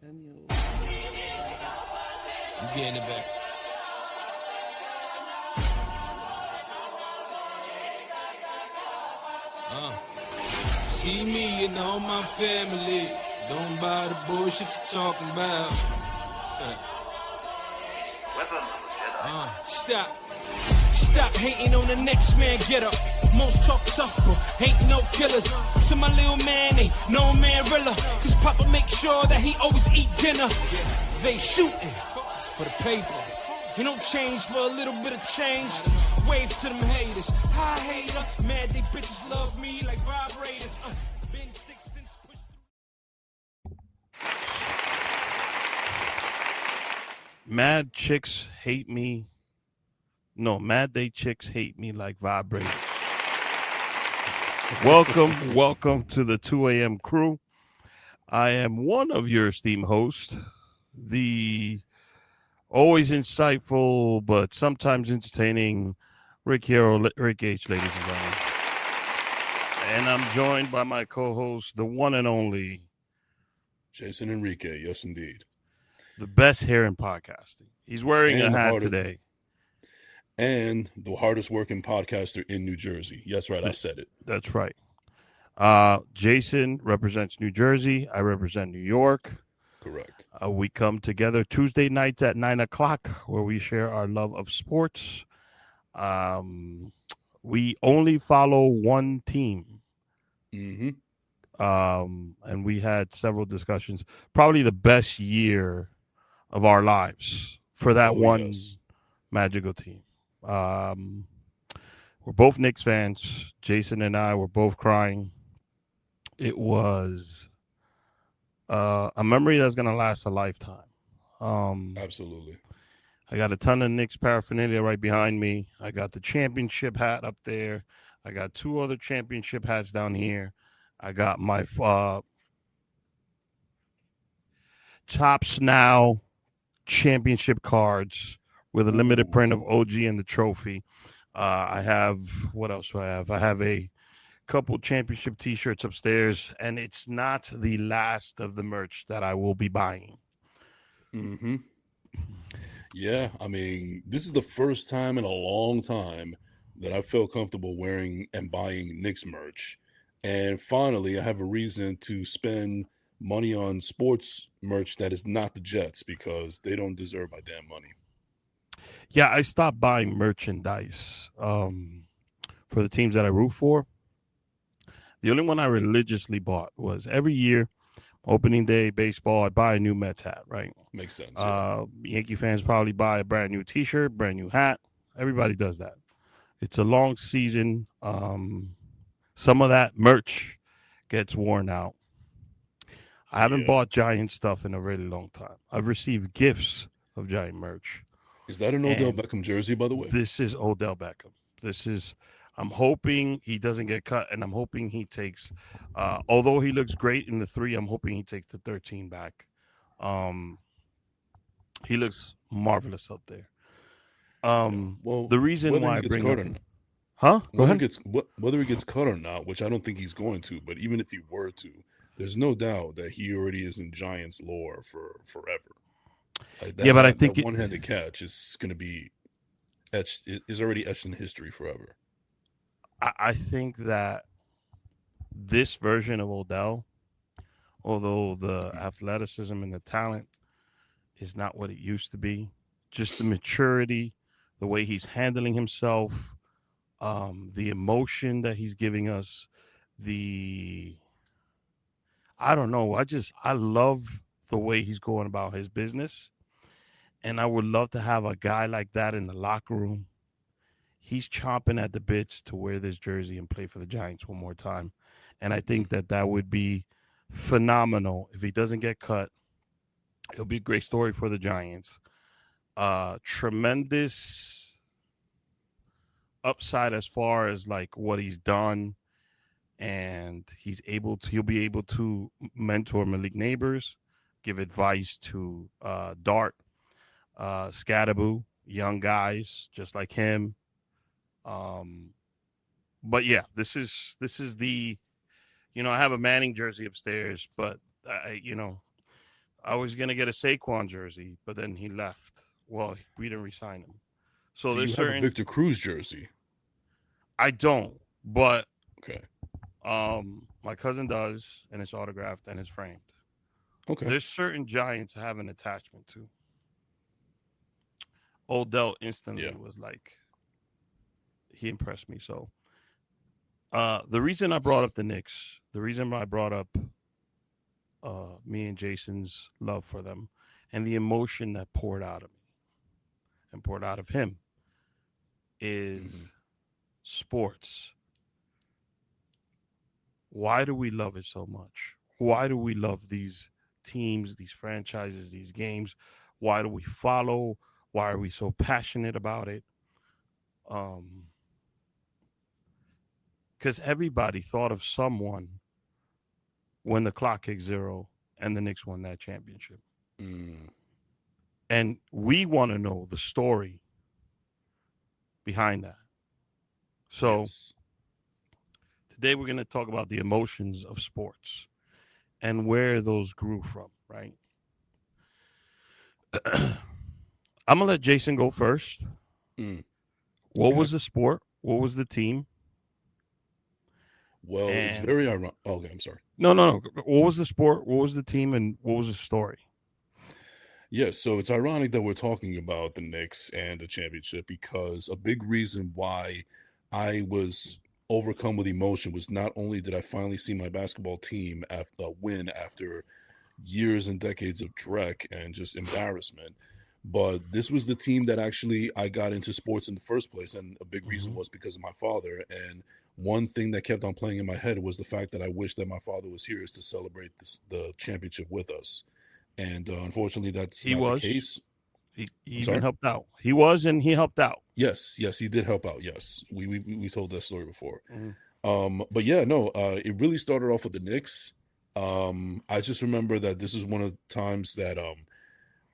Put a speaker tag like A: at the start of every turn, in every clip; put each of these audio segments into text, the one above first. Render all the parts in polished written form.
A: I'm getting it back. See me and all my family. Don't buy the bullshit you're talking about. Stop hating on the next man, get up. Most talk tough, but ain't no killers. So my little man ain't no man realer. Cause Papa make sure that he always eat dinner. They shooting for the paper. He don't change for a little bit of change. Wave to them haters. Hi hater, mad they bitches love me like vibrators. Been 6 since push through.
B: Mad chicks hate me. No, mad they chicks hate me like vibrators. Welcome to the 2 a.m. crew. I am one of your esteemed hosts, the always insightful but sometimes entertaining Rick H, ladies and gentlemen. And I'm joined by my co-host, the one and only
C: Jason Enrique. Yes, indeed.
B: The best hair in podcasting. He's wearing a hat today.
C: And the hardest working podcaster in New Jersey. Yes, right. I said it.
B: That's right. Jason represents New Jersey. I represent New York.
C: Correct.
B: We come together Tuesday nights at 9 o'clock where we share our love of sports. We only follow one team.
C: Mm-hmm.
B: And we had several discussions. Probably the best year of our lives for that magical team. We're both Knicks fans. Jason and I were both crying. It was a memory that's going to last a lifetime.
C: Absolutely.
B: I got a ton of Knicks paraphernalia right behind me. I got the championship hat up there. I got two other championship hats down here. I got my Tops Now championship cards with a limited print of OG and the trophy. I have, what else do I have? I have a couple championship T-shirts upstairs, and it's not the last of the merch that I will be buying.
C: Mm-hmm. Yeah, I mean, this is the first time in a long time that I feel comfortable wearing and buying Knicks merch. And finally, I have a reason to spend money on sports merch that is not the Jets because they don't deserve my damn money.
B: Yeah, I stopped buying merchandise for the teams that I root for. The only one I religiously bought was every year, opening day, baseball, I buy a new Mets hat, right?
C: Makes sense. Yeah.
B: Yankee fans probably buy a brand new T-shirt, brand new hat. Everybody does that. It's a long season. Some of that merch gets worn out. I haven't bought Giant stuff in a really long time. I've received gifts of Giant merch.
C: Is that an Odell Beckham jersey, by the way?
B: This is Odell Beckham. I'm hoping he doesn't get cut, and I'm hoping he takes, although he looks great in the 3, I'm hoping he takes the 13 back. He looks marvelous out there.
C: Well,
B: the reason why I bring up,
C: whether he gets cut or not, which I don't think he's going to, but even if he were to, there's no doubt that he already is in Giants lore for forever.
B: But I think
C: that one-handed catch is going to be etched. Is already etched in history forever.
B: I think that this version of Odell, although the athleticism and the talent is not what it used to be, just the maturity, the way he's handling himself, the emotion that he's giving us, I don't know. I love the way he's going about his business. And I would love to have a guy like that in the locker room. He's chomping at the bits to wear this jersey and play for the Giants one more time. And I think that would be phenomenal. If he doesn't get cut, it'll be a great story for the Giants. Tremendous upside as far as like what he's done. And he'll be able to mentor Malik Neighbors, give advice to Dart, Scadaboo, young guys just like him. But yeah, this is the, I have a Manning jersey upstairs, but I was gonna get a Saquon jersey, but then he left. Well, we didn't resign him. So
C: Do you
B: there's
C: have a
B: certain
C: Victor Cruz jersey?
B: I don't, but
C: Okay.
B: my cousin does, and it's autographed and it's framed.
C: Okay.
B: There's certain Giants I have an attachment to. Odell instantly
C: Yeah.
B: was like he impressed me. So the reason I brought up the Knicks, the reason I brought up me and Jason's love for them and the emotion that poured out of me and poured out of him is sports. Why do we love it so much? Why do we love these teams, these franchises, these games? Why do we follow? Why are we so passionate about it? Because everybody thought of someone when the clock hit zero and the Knicks won that championship. And we want to know the story behind that. So
C: Yes.
B: today we're going to talk about the emotions of sports and where those grew from, right? I'm going to let Jason go first. What was the sport? What was the team?
C: Well, it's very ironic. Okay, I'm sorry.
B: No. What was the sport? What was the team? And what was the story?
C: Yes, so it's ironic that we're talking about the Knicks and the championship because a big reason why I was overcome with emotion was not only did I finally see my basketball team win after years and decades of dreck and just embarrassment, but this was the team that actually I got into sports in the first place, and a big reason was because of my father. And one thing that kept on playing in my head was the fact that I wish that my father was here to celebrate the championship with us. And unfortunately, that's not the case.
B: He even helped out. He was, and he helped out.
C: Yes, he did help out. Yes, we told that story before. But yeah, no, it really started off with the Knicks. I just remember that this is one of the times that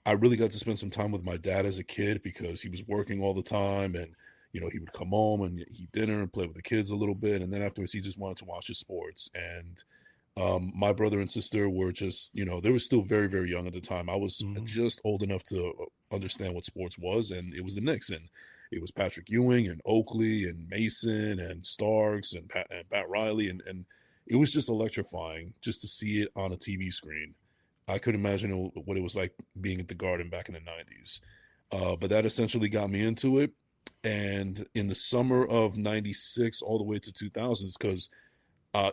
C: I really got to spend some time with my dad as a kid because he was working all the time, and he would come home and eat dinner and play with the kids a little bit, and then afterwards he just wanted to watch his sports. And my brother and sister were just, they were still very, very young at the time. I was just old enough to understand what sports was, and it was the Knicks, and it was Patrick Ewing and Oakley and Mason and Starks and Pat Riley, and it was just electrifying just to see it on a TV screen. I could imagine what it was like being at the Garden back in the 90s. But that essentially got me into it. And in the summer of 96 all the way to 2000s, because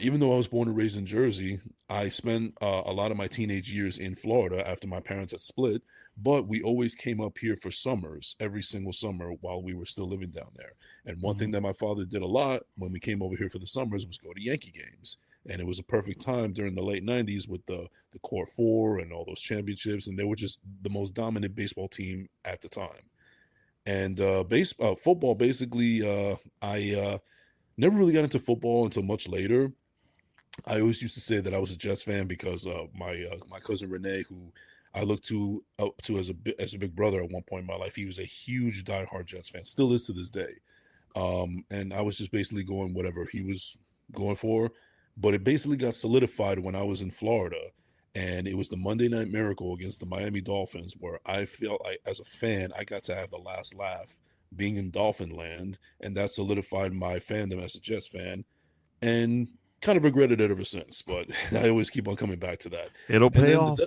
C: even though I was born and raised in Jersey, I spent a lot of my teenage years in Florida after my parents had split. But we always came up here for summers, every single summer while we were still living down there. And one thing that my father did a lot when we came over here for the summers was go to Yankee games. And it was a perfect time during the late 90s with the Core Four and all those championships. And they were just the most dominant baseball team at the time. And football, basically, I never really got into football until much later. I always used to say that I was a Jets fan because my cousin Renee, who I looked up to as a big brother at one point in my life, he was a huge diehard Jets fan, still is to this day. And I was just basically going whatever he was going for. But it basically got solidified when I was in Florida, and it was the Monday Night Miracle against the Miami Dolphins, where I felt like, as a fan, I got to have the last laugh being in Dolphin Land, and that solidified my fandom as a Jets fan, and kind of regretted it ever since. But I always keep on coming back to that.
B: It'll pay off.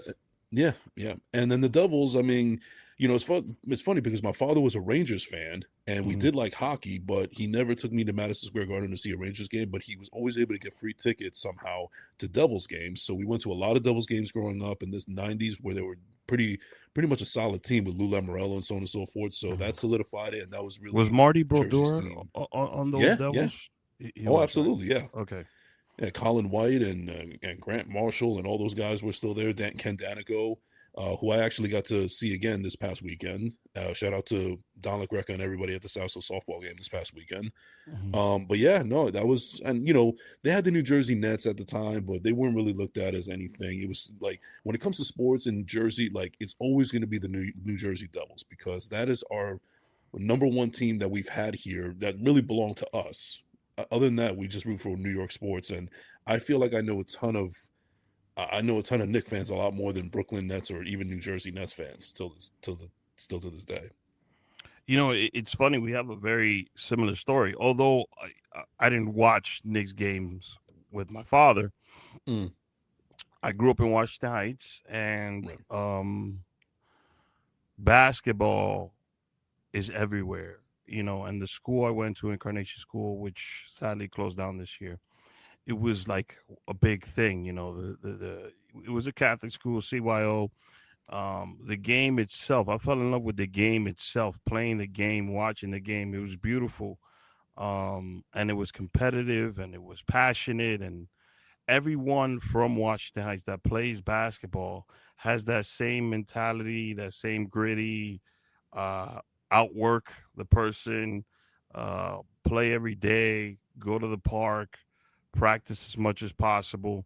C: Yeah. And then the Devils, I mean, it's funny because my father was a Rangers fan, and we did like hockey, but he never took me to Madison Square Garden to see a Rangers game, but he was always able to get free tickets somehow to Devils games. So we went to a lot of Devils games growing up in this 90s where they were pretty much a solid team with Lou Lamoriello and so on and so forth. So that solidified it, and that was really
B: was Marty Brodeur on those Devils?
C: Yeah. Absolutely, right? Yeah.
B: Okay.
C: Yeah, Colin White and Grant Marshall and all those guys were still there. Ken Danico, who I actually got to see again this past weekend. Shout out to Don LaGreca and everybody at the Southfield softball game this past weekend. But yeah, no, that was, and they had the New Jersey Nets at the time, but they weren't really looked at as anything. It was like, when it comes to sports in Jersey, like, it's always going to be the New Jersey Devils, because that is our number one team that we've had here that really belonged to us. Other than that, we just root for New York sports, and I feel like I know a ton of I know a ton of Knicks fans a lot more than Brooklyn Nets or even New Jersey Nets fans still to this day.
B: It's funny. We have a very similar story. Although I didn't watch Knicks games with my father,
C: Mm,
B: I grew up in Washington Heights, and
C: right.
B: basketball is everywhere. And the school I went to, Incarnation School, which sadly closed down this year, it was like a big thing. It was a Catholic school, CYO. The game itself, I fell in love with the game itself, playing the game, watching the game. It was beautiful, and it was competitive, and it was passionate, and everyone from Washington Heights that plays basketball has that same mentality, that same gritty, uh, outwork the person, play every day, go to the park, practice as much as possible.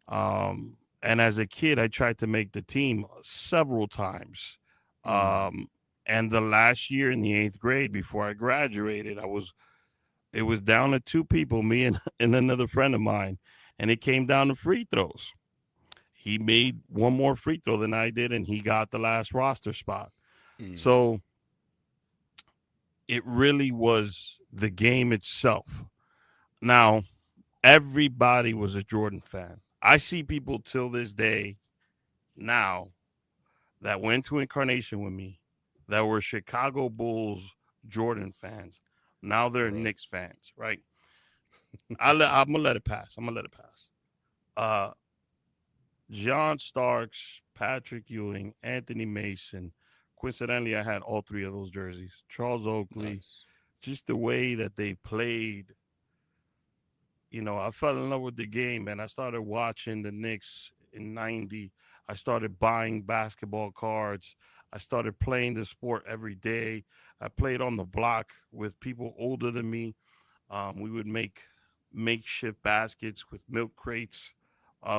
B: And as a kid, I tried to make the team several times.
C: Mm,
B: Um, and the last year in the eighth grade, before I graduated, it was down to two people, me and, and another friend of mine, and it came down to free throws. He made one more free throw than I did, and he got the last roster spot.
C: mm,
B: So it really was the game itself. Now, everybody was a Jordan fan. I see people till this day now that went to Incarnation with me that were Chicago Bulls Jordan fans. Now they're
C: right.
B: Knicks fans, right? I'm gonna let it pass. I'm gonna let it pass. Uh, John Starks, Patrick Ewing, Anthony Mason. Coincidentally, I had all three of those jerseys. Charles Oakley.
C: Nice.
B: Just the way that they played. I fell in love with the game, and I started watching the Knicks in '90. I started buying basketball cards. I started playing the sport every day. I played on the block with people older than me. We would make makeshift baskets with milk crates.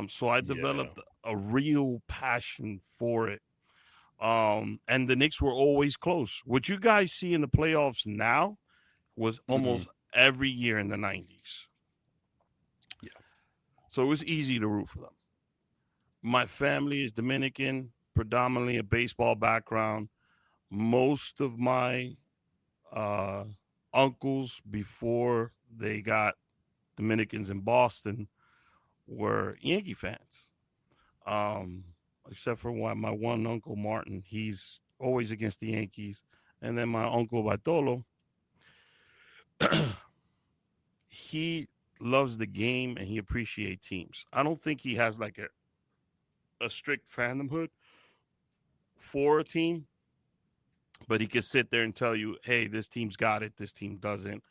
B: So I
C: Yeah.
B: developed a real passion for it. And the Knicks were always close. What you guys see in the playoffs now was
C: Mm-mm.
B: almost every year in the '90s.
C: Yeah.
B: So it was easy to root for them. My family is Dominican, predominantly a baseball background. Most of my uh, uncles, before they got Dominicans in Boston, were Yankee fans. Um, except for my one uncle Martin, he's always against the Yankees, and then my uncle Bartolo, he loves the game and he appreciates teams. I don't think he has like a strict fandomhood for a team, but he could sit there and tell you, "Hey, this team's got it. This team doesn't."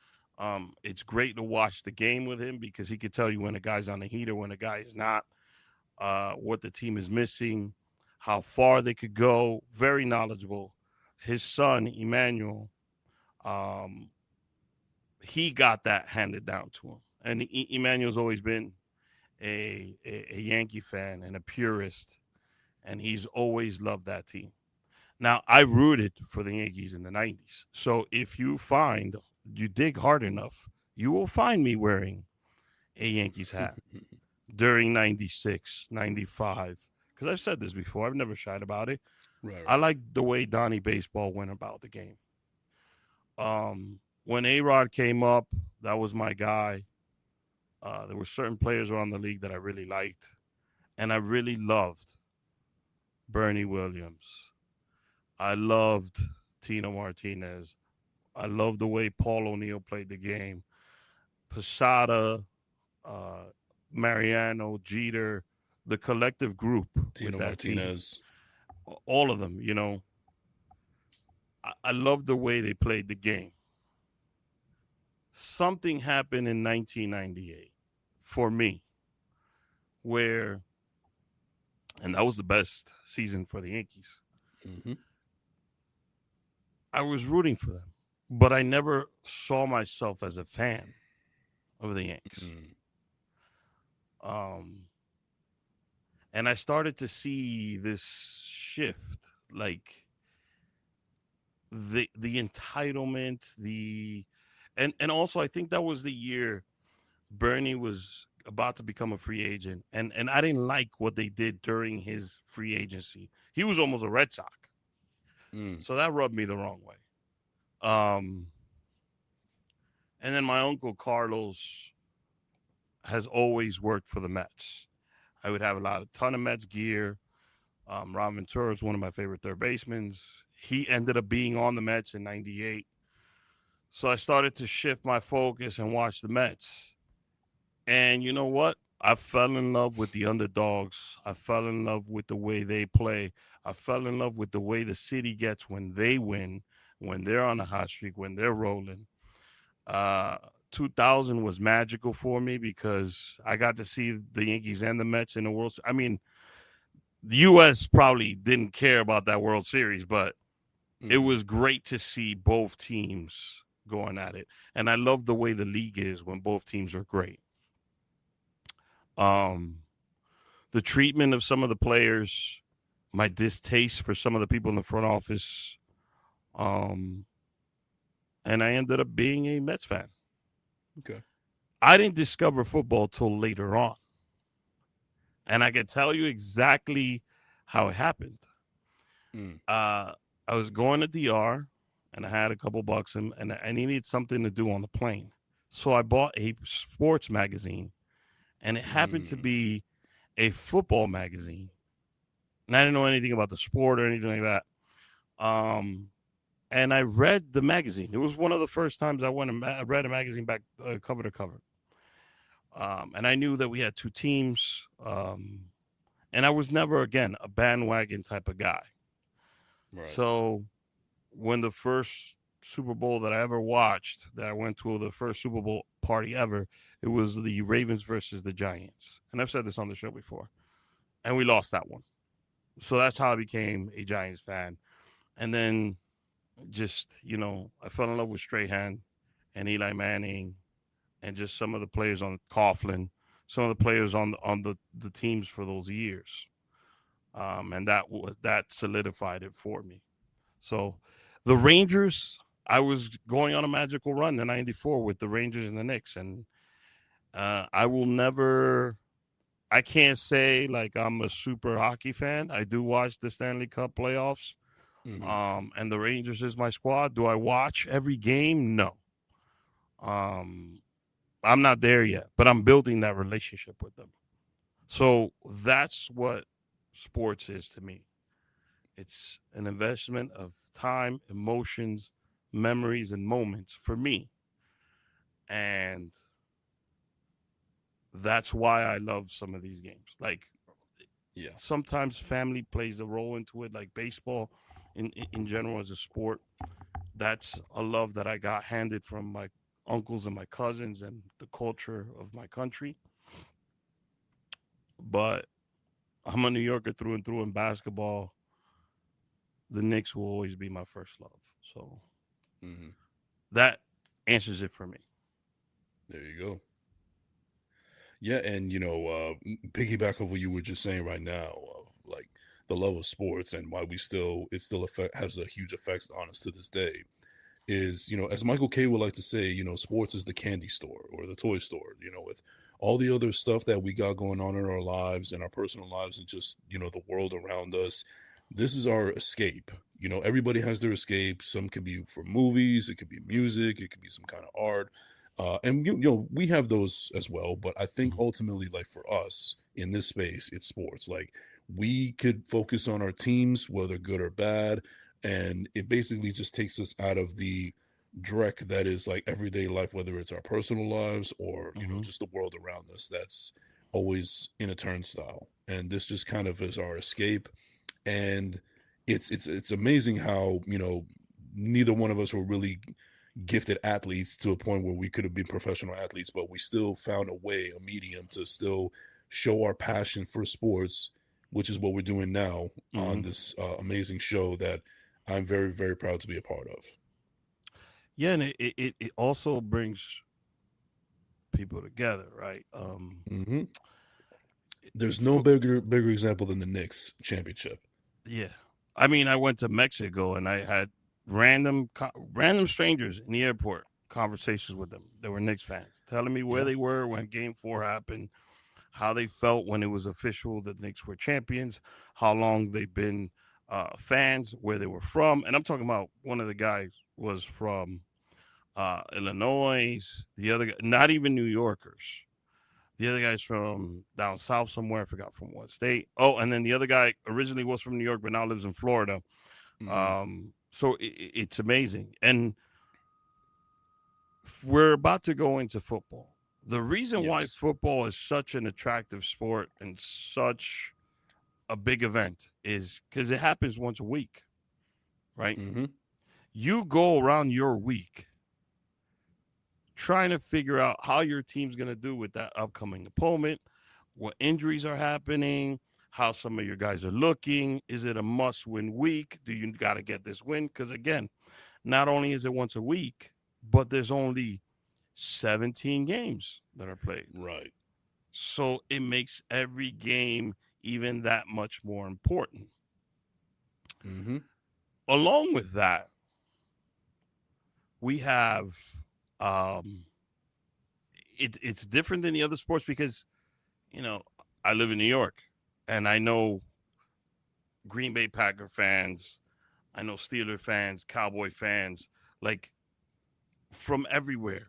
B: It's great to watch the game with him because he could tell you when a guy's on the heater, when a guy is not, what the team is missing, how far they could go. Very knowledgeable. His son, Emmanuel, um, he got that handed down to him. And Emmanuel's always been a Yankee fan and a purist, and he's always loved that team. Now, I rooted for the Yankees in the '90s. So if you dig hard enough, you will find me wearing a Yankees hat during '96, '95. Because I've said this before, I've never shied about it.
C: Right,
B: I
C: right.
B: like the way Donnie Baseball went about the game. When A Rod came up, that was my guy. There were certain players around the league that I really liked, and I really loved Bernie Williams. I loved Tino Martinez. I loved the way Paul O'Neill played the game. Posada, uh, Mariano, Jeter, the collective group with
C: Tino
B: that team,
C: Martinez.
B: all of them, I loved the way they played the game. Something happened in 1998 for me where, and that was the best season for the Yankees.
C: Hmm.
B: I was rooting for them, but I never saw myself as a fan of the Yanks.
C: Mm.
B: Um, and I started to see this shift, like the entitlement, and also I think that was the year Bernie was about to become a free agent, and I didn't like what they did during his free agency. He was almost a Red Sox, so that rubbed me the wrong way. Um, and then my uncle Carlos has always worked for the Mets. I would have a ton of Mets gear. Ron Ventura is one of my favorite third basemen. He ended up being on the Mets in '98. So I started to shift my focus and watch the Mets. And you know what? I fell in love with the underdogs. I fell in love with the way they play. I fell in love with the way the city gets when they win, when they're on a hot streak, when they're rolling. 2000 was magical for me because I got to see the Yankees and the Mets in the World Series. I mean, the U.S. probably didn't care about that World Series, but it was great to see both teams going at it. And I love the way the league is when both teams are great. The treatment of some of the players, my distaste for some of the people in the front office, and I ended up being a Mets fan.
C: Okay.
B: I didn't discover football till later on. And I can tell you exactly how it happened. I was going to DR, and I had a couple bucks, and I needed something to do on the plane. So I bought a sports magazine, and it happened to be a football magazine. And I didn't know anything about the sport or anything like that. And I read the magazine. It was one of the first times I went and read a magazine back cover to cover. And I knew that we had two teams. And I was never, again, a bandwagon type of guy.
C: Right.
B: So when the first Super Bowl that I ever watched, that I went to, the first Super Bowl party ever, it was the Ravens versus the Giants. And I've said this on the show before. And we lost that one. So that's how I became a Giants fan. And then just, I fell in love with Strahan and Eli Manning and just some of the players on Coughlin, some of the players on the teams for those years. And that solidified it for me. So the Rangers, I was going on a magical run in '94 with the Rangers and the Knicks. And I can't say like I'm a super hockey fan. I do watch the Stanley Cup playoffs. And the Rangers is my squad. Do I watch every game? No. I'm not there yet, but I'm building that relationship with them. So that's what sports is to me. It's an investment of time, emotions, memories, and moments for me. And that's why I love some of these games. Like, sometimes family plays a role into it, like baseball in general as a sport. That's a love that I got handed from my uncles and my cousins and the culture of my country. But I'm a New Yorker through and through in basketball. The Knicks will always be my first love. So that answers it for me.
C: There you go. Yeah, and piggyback of what you were just saying right now, like the love of sports and why it still has a huge effect on us to this day, is as Michael K would like to say, sports is the candy store or the toy store. With all the other stuff that we got going on in our lives and our personal lives and just the world around us, this is our escape. Everybody has their escape. Some could be for movies, it could be music, it could be some kind of art. And we have those as well, but I think ultimately, like for us in this space, it's sports. Like we could focus on our teams, whether good or bad, and it basically just takes us out of the dreck that is like everyday life, whether it's our personal lives or just the world around us. That's always in a turnstile, and this just kind of is our escape. And it's amazing how neither one of us were really gifted athletes to a point where we could have been professional athletes, but we still found a medium to still show our passion for sports, which is what we're doing now on this amazing show that I'm very, very proud to be a part of.
B: Yeah, and it also brings people together, right?
C: There's no bigger example than the Knicks championship.
B: Yeah, I mean, I went to Mexico and I had random strangers in the airport conversations with them. They were Knicks fans, telling me where
C: Yeah.
B: they were when Game 4 happened, how they felt when it was official that the Knicks were champions, how long they've been fans, where they were from. And I'm talking about one of the guys was from Illinois. The other guy, not even New Yorkers. The other guy's from down south somewhere. I forgot from what state. Oh, and then the other guy originally was from New York, but now lives in Florida.
C: Hmm.
B: So it's amazing. And we're about to go into football. The reason why
C: Yes.
B: football is such an attractive sport and such a big event is because it happens once a week, right?
C: Hmm.
B: You go around your week trying to figure out how your team's going to do with that upcoming opponent, what injuries are happening, how some of your guys are looking. Is it a must win week? Do you got to get this win? Because again, not only is it once a week, but there's only 17 games that are played.
C: Right.
B: So it makes every game even that much more important.
C: Hmm.
B: Along with that, we have um, it's different than the other sports because you know I live in New York and I know Green Bay Packer fans, I know Steeler fans, Cowboy fans, like from everywhere,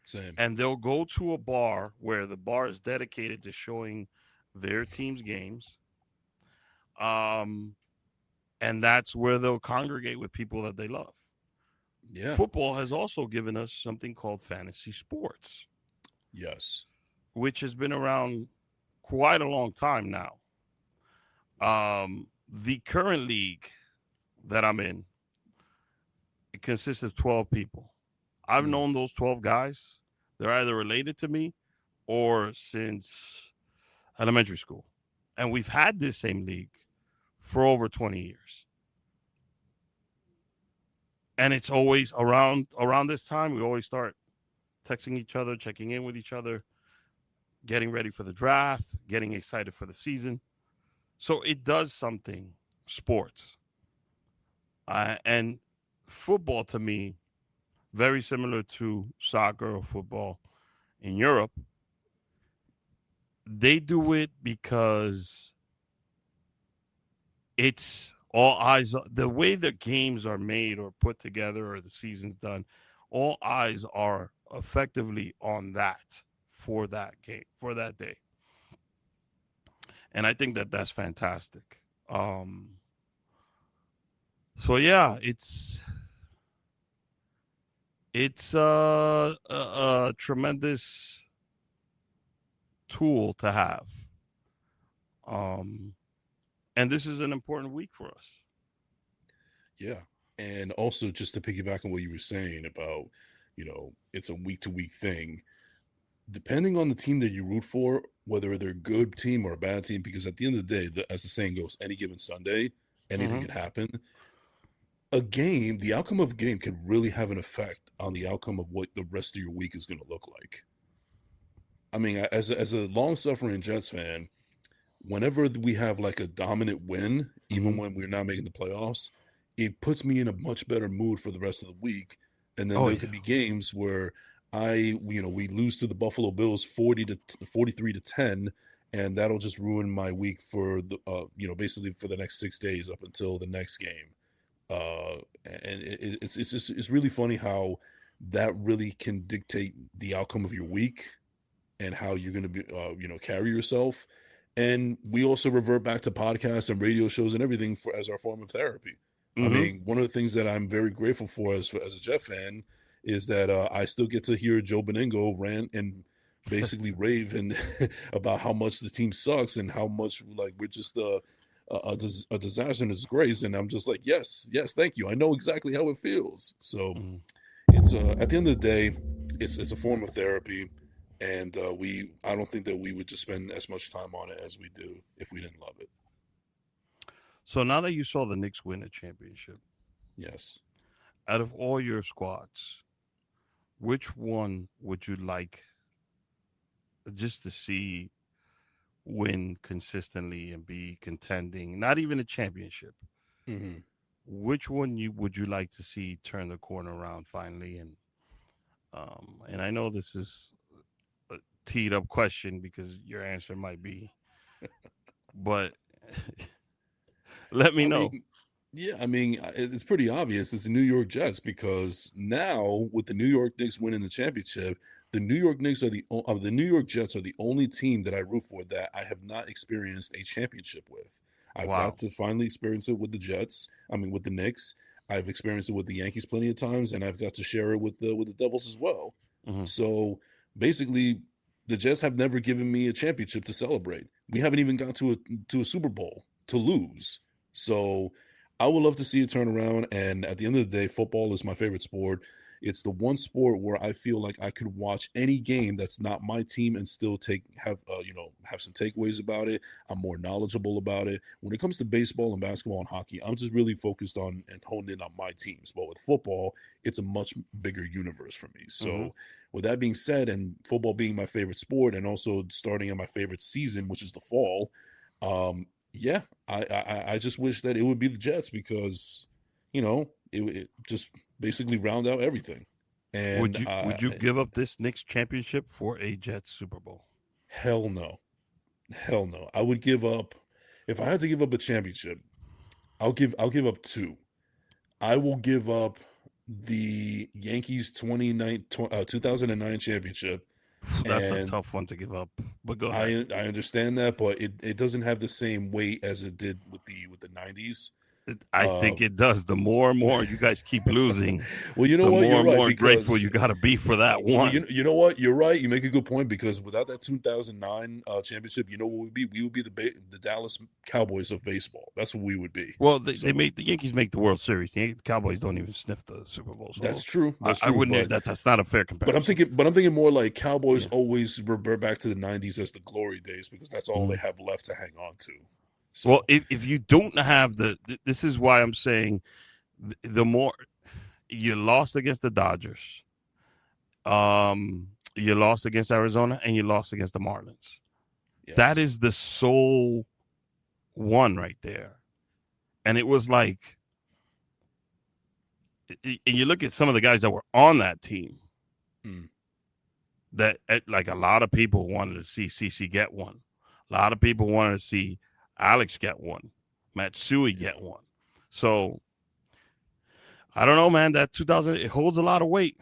C: Same.
B: and they'll go to a bar where the bar is dedicated to showing their team's games. Um, and that's where they'll congregate with people that they love.
C: Yeah.
B: Football has also given us something called fantasy sports,
C: Yes.
B: which has been around quite a long time now. The current league that I'm in, it consists of 12 people. I've
C: Mm.
B: known those 12 guys. They're either related to me or since elementary school. And we've had this same league for over 20 years. And it's always around this time we always start texting each other, checking in with each other, getting ready for the draft, getting excited for the season. So it does something, sports. And football to me, very similar to soccer or football in Europe, they do it because it's all eyes. The way the games are made or put together or the season's done, all eyes are effectively on that for that game, for that day. And I think that that's fantastic. So yeah, it's a tremendous tool to have. Um, and this is an important week for us.
C: Yeah. And also, just to piggyback on what you were saying about, it's a week to week thing. Depending on the team that you root for, whether they're a good team or a bad team, because at the end of the day, as the saying goes, any given Sunday, anything
B: Mm-hmm.
C: could happen. A game, the outcome of a game could really have an effect on the outcome of what the rest of your week is going to look like. I mean, as a long suffering Jets fan, whenever we have like a dominant win, even
B: Mm-hmm.
C: when we're not making the playoffs, it puts me in a much better mood for the rest of the week. And then
B: Oh
C: there
B: yeah.
C: could be games where we lose to the Buffalo Bills 43-10, and that'll just ruin my week for basically for the next 6 days up until the next game. And it's really funny how that really can dictate the outcome of your week and how you're going to be, carry yourself. And we also revert back to podcasts and radio shows and everything for as our form of therapy. I
B: Mm-hmm.
C: mean, one of the things that I'm very grateful for as a Jet fan is that I still get to hear Joe Beningo rant and basically rave and about how much the team sucks and how much like we're just a disaster and a disgrace. And I'm just like, yes, thank you. I know exactly how it feels. So
B: Mm-hmm.
C: it's at the end of the day, it's a form of therapy, and I don't think that we would just spend as much time on it as we do if we didn't love it.
B: So now that you saw the Knicks win a championship,
C: Yes.
B: out of all your squads, which one would you like just to see win consistently and be contending? Not even a championship.
C: Hmm.
B: Which one would you like to see turn the corner around finally and And I know this is a teed up question because your answer might be, but let me
C: I
B: know.
C: mean, yeah, I mean, it's pretty obvious. It's the New York Jets because now with the New York Knicks winning the championship, the New York Knicks are the New York Jets are the only team that I root for that I have not experienced a championship with. I've got
B: Wow.
C: to finally experience it with the Jets. I mean, with the Knicks. I've experienced it with the Yankees plenty of times, and I've got to share it with the Devils as well.
B: Hmm.
C: So basically, the Jets have never given me a championship to celebrate. We haven't even got to a Super Bowl to lose. So I would love to see it turn around. And at the end of the day, football is my favorite sport. It's the one sport where I feel like I could watch any game that's not my team and still have some takeaways about it. I'm more knowledgeable about it. When it comes to baseball and basketball and hockey, I'm just really focused on and honed in on my teams. But with football, it's a much bigger universe for me.
B: Hmm.
C: So with that being said, and football being my favorite sport, and also starting in my favorite season, which is the fall, yeah, I just wish that it would be the Jets because, it just basically round out everything. And
B: Would you give up this Knicks championship for a Jets Super Bowl?
C: hell no, hell no. I would give up if I had to give up a championship. I'll give up two. I will give up the Yankees 2009 championship,
B: That's a
C: and
B: tough one to give up. But go ahead.
C: I understand that, but it doesn't have the same weight as it did with the 90s.
B: I
C: Uh,
B: think it does. The more and more you guys keep losing,
C: well, you know
B: the
C: what?
B: more
C: You're
B: and
C: right
B: more grateful
C: because
B: you got to be for that
C: well,
B: one.
C: you know what? You're right. You make a good point because without that 2009 championship, you know what we'd be? We would be the Dallas Cowboys of baseball. That's what we would be.
B: Well, they
C: So
B: made the Yankees make the World Series. The Cowboys don't even sniff the Super Bowl.
C: that's
B: So
C: true. That's
B: I
C: true.
B: wouldn't. That's not a fair comparison.
C: But I'm thinking more like Cowboys
B: Yeah.
C: always revert back to the 90s as the glory days because that's all they
B: Mhm.
C: have left to hang on to.
B: Well,
C: So
B: if you don't have this is why I'm saying the more you lost against the Dodgers, you lost against Arizona, and you lost against the Marlins. That
C: yes,
B: is the sole one right there. And it was like, and you look at some of the guys that were on that team
C: mm,
B: that, like, a lot of people wanted to see CC get one. A lot of people wanted to see Alex get one, Matsui
C: yeah,
B: get one. So I don't know, man. That 2000, it holds a lot of weight,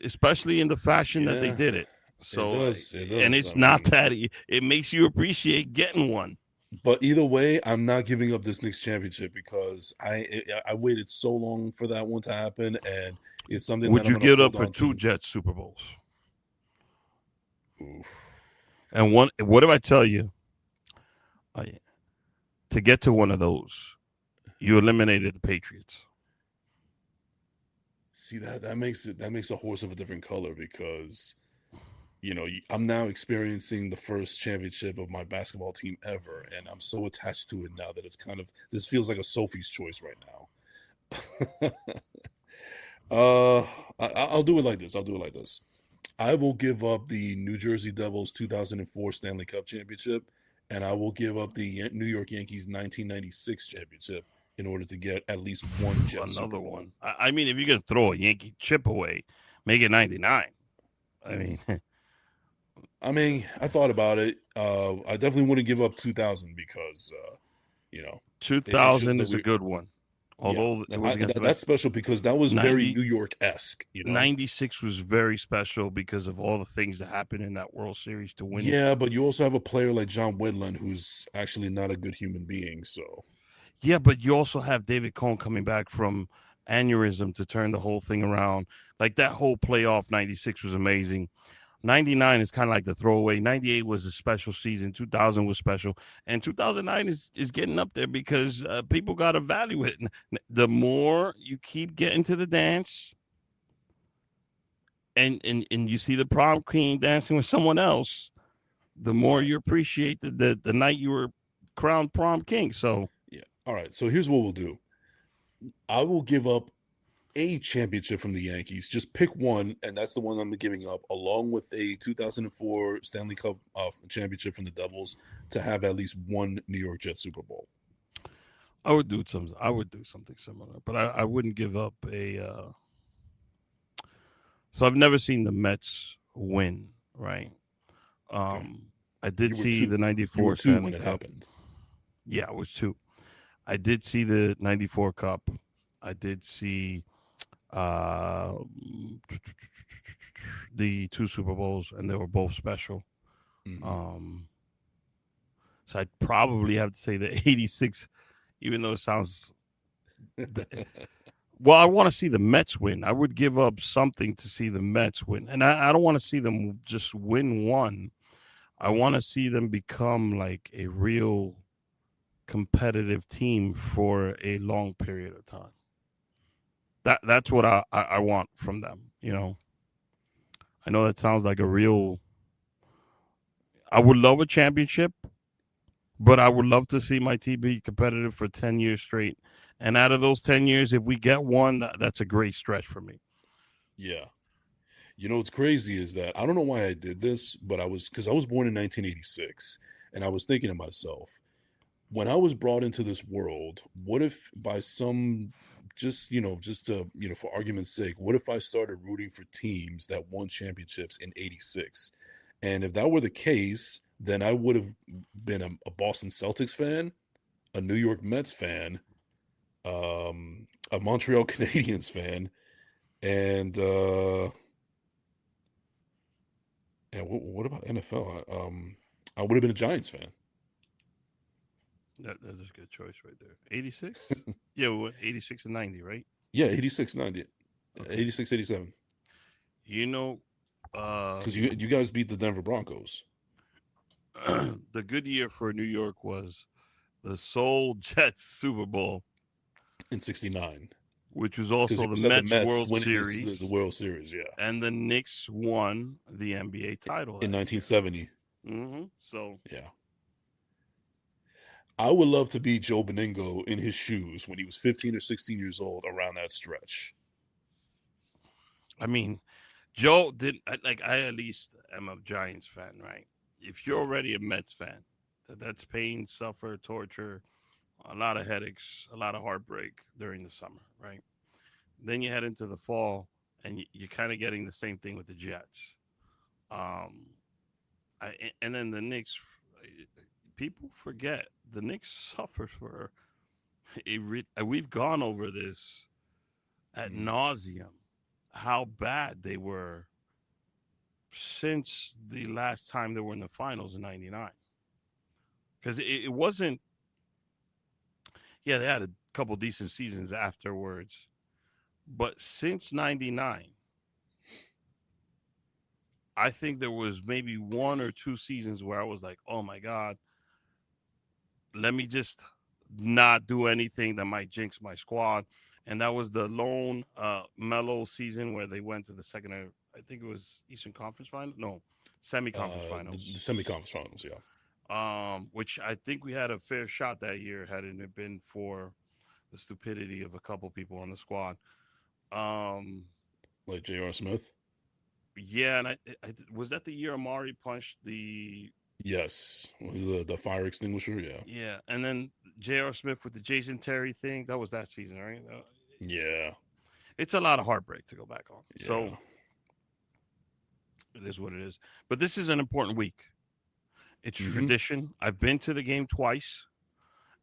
B: especially in the fashion that they
C: yeah,
B: did it.
C: it
B: So,
C: does. It
B: and
C: does. I
B: it's not
C: mean,
B: that it makes you appreciate getting one.
C: but either way, I'm not giving up this Knicks championship because I waited so long for that one to happen, and it's something that
B: Would
C: I'm
B: you
C: going to
B: give it up
C: hold
B: for
C: on
B: two
C: to.
B: Jets Super Bowls?
C: Oof.
B: And one, what if I tell you, to get to one of those, you eliminated the Patriots?
C: See that makes a horse of a different color because I'm now experiencing the first championship of my basketball team ever, and I'm so attached to it now that it's kind of this feels like a Sophie's choice right now. uh, I'll do it like this. I'll do it like this. I will give up the New Jersey Devils 2004 Stanley Cup championship, and I will give up the New York Yankees 1996 championship in order to get at least one Jet Super
B: Another
C: Bowl.
B: one. I mean, if you're gonna throw a Yankee chip away, make it 99. I mean,
C: I mean, I thought about it. I definitely wouldn't give up 2000 because, it shows
B: 2000
C: that
B: is a good one.
C: yeah,
B: Although it was against the
C: that's
B: Mets.
C: special because that was very
B: 90,
C: New York esque.
B: 96 was very special because of all the things that happened in that World Series to win.
C: Yeah, but you also have a player like John Wetland who's actually not a good human being. So
B: Yeah, but you also have David Cohn coming back from aneurysm to turn the whole thing around. Like, that whole playoff 96 was amazing. 99 is kind of like the throwaway. 98 was a special season. 2000 was special. And 2009 is getting up there because people got to value it. The more you keep getting to the dance and you see the prom queen dancing with someone else, the more you appreciate the night you were crowned prom king. So,
C: yeah, all right. So here's what we'll do. I will give up a championship from the Yankees. Just pick one, and that's the one I'm giving up, along with a 2004 Stanley Cup championship from the Devils to have at least one New York Jets Super Bowl.
B: I would do something similar, but I wouldn't give up So I've never seen the Mets win, right?
C: Okay.
B: I did see the
C: You
B: 94
C: were 2
B: Stanley
C: when it
B: Cup.
C: happened.
B: Yeah, it was 2. I did see the 94 Cup. I did see uh, the 2 Super Bowls, and they were both special.
C: Mhm.
B: Um, so I'd probably have to say the 86, even though it sounds. Well, I want to see the Mets win. I would give up something to see the Mets win. And I don't want to see them just win one. I want to see them become like a real competitive team for a long period of time. That's what I want from them. I know that sounds like a real. I would love a championship, but I would love to see my team be competitive for 10 years straight. And out of those 10 years, if we get one, that's a great stretch for me.
C: Yeah. What's crazy is that I don't know why I did this, but I was born in 1986, and I was thinking to myself, when I was brought into this world, what if by some for argument's sake, what if I started rooting for teams that won championships in 86? And if that were the case, then I would have been a Boston Celtics fan, a New York Mets fan, a Montreal Canadiens fan, and what about NFL? I would have been a Giants fan.
B: That's a good choice right there. 86? Yeah, we went 86 and 90, right?
C: Yeah, 86, 90,
B: Okay.
C: 86, 87. Because you guys beat the Denver Broncos.
B: The good year for New York was the Seoul Jets Super Bowl
C: In 69.
B: which was
C: Because
B: also
C: you
B: the
C: said the
B: Mets
C: Mets
B: World
C: winning
B: Series,
C: the World Series, yeah.
B: and the Knicks won the NBA title
C: In
B: that
C: 1970.
B: year. So
C: Yeah. I would love to be Joe Beningo in his shoes when he was 15 or 16 years old around that stretch.
B: I mean, Joe didn't like. I at least am a Giants fan, right? If you're already a Mets fan, that's pain, suffer, torture, a lot of headaches, a lot of heartbreak during the summer, right? Then you head into the fall, and you're kind of getting the same thing with the Jets. Um, and then the Knicks. People forget the Knicks suffered for we've gone over this at nauseum, how bad they were since the last time they were in the finals in '99. Because it wasn't. Yeah, they had a couple decent seasons afterwards, but since '99, I think there was maybe 1 or 2 seasons where I was like, "Oh my god, let me just not do anything that might jinx my squad." And that was the lone mellow season where they went to the second, I think it was Eastern Conference Final. No, semi-conference finals.
C: The semi-conference finals, yeah.
B: Which I think we had a fair shot that year had it been for the stupidity of a couple people on the squad.
C: Like J.R. Smith?
B: Yeah, and I was that the year Amari punched the.
C: Yes, the fire extinguisher, yeah.
B: Yeah, and then J.R. Smith with the Jason Terry thing. That was that season, right?
C: Yeah.
B: It's a lot of heartbreak to go back on.
C: Yeah.
B: So it is what it is. But this is an important week. It's tradition. I've been to the game twice.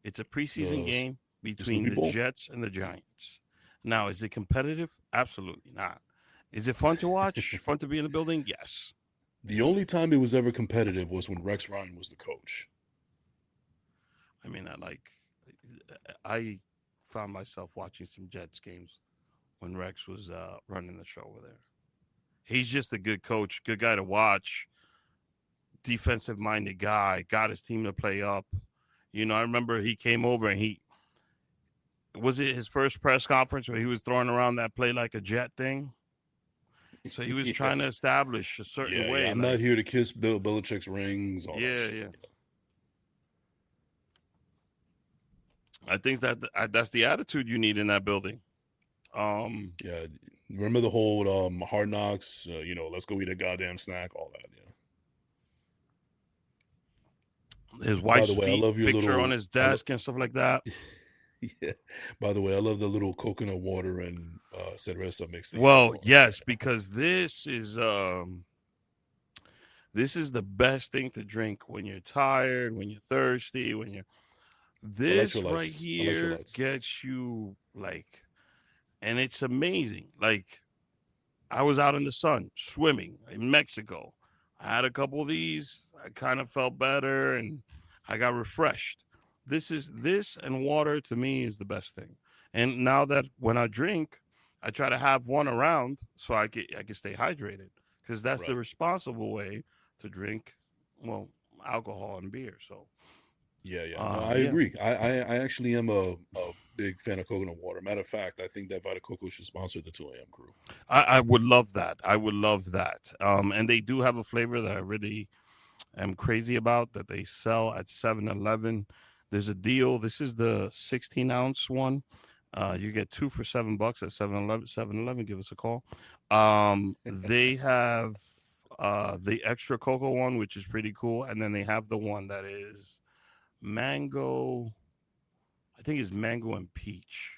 B: It's a preseason game between the Jets and the Giants. Now, is it competitive? Absolutely not. Is it fun to watch? Fun to be in the building? Yes.
C: The only time it was ever competitive was when Rex Ryan was the coach.
B: I mean, I found myself watching some Jets games when Rex was running the show over there. He's just a good coach, good guy to watch, defensive-minded guy, got his team to play up. I remember he came over and was it his first press conference where he was throwing around that play like a Jet thing? So he was trying to establish a certain way.
C: Yeah, I'm not here to kiss Bill Belichick's rings. All that shit.
B: Yeah. I think that's the attitude you need in that building.
C: Yeah, remember the whole Hard Knocks? Let's go eat a goddamn snack. All that. Yeah.
B: His wife's
C: I love your
B: picture
C: little,
B: on his desk and stuff like that.
C: Yeah. By the way, I love the little coconut water and cerveza mix that you got
B: Well,
C: going on
B: yes,
C: right
B: because this is the best thing to drink when you're tired, when you're thirsty, when you're
C: now.
B: this right
C: Electrolytes.
B: here
C: Electrolytes.
B: gets you like, and it's amazing. Like, I was out in the sun swimming in Mexico. I had a couple of these. I kind of felt better and I got refreshed. This and water to me is the best thing. And now that when I drink, I try to have one around so I can stay hydrated because that's the
C: Right.
B: responsible way to drink, well, alcohol and beer. So,
C: Yeah, yeah. No, I
B: yeah,
C: agree. I actually am a big fan of coconut water. Matter of fact, I think that Vita Coco should sponsor the 2 a.m. crew.
B: I would love that. I would love that. And they do have a flavor that I really am crazy about that they sell at 7-Eleven. There's a deal. This is the 16-ounce one. You get two for $7 at 7-Eleven. 7-Eleven, give us a call. They have the extra cocoa one, which is pretty cool. And then they have the one that is mango. I think it's mango and peach.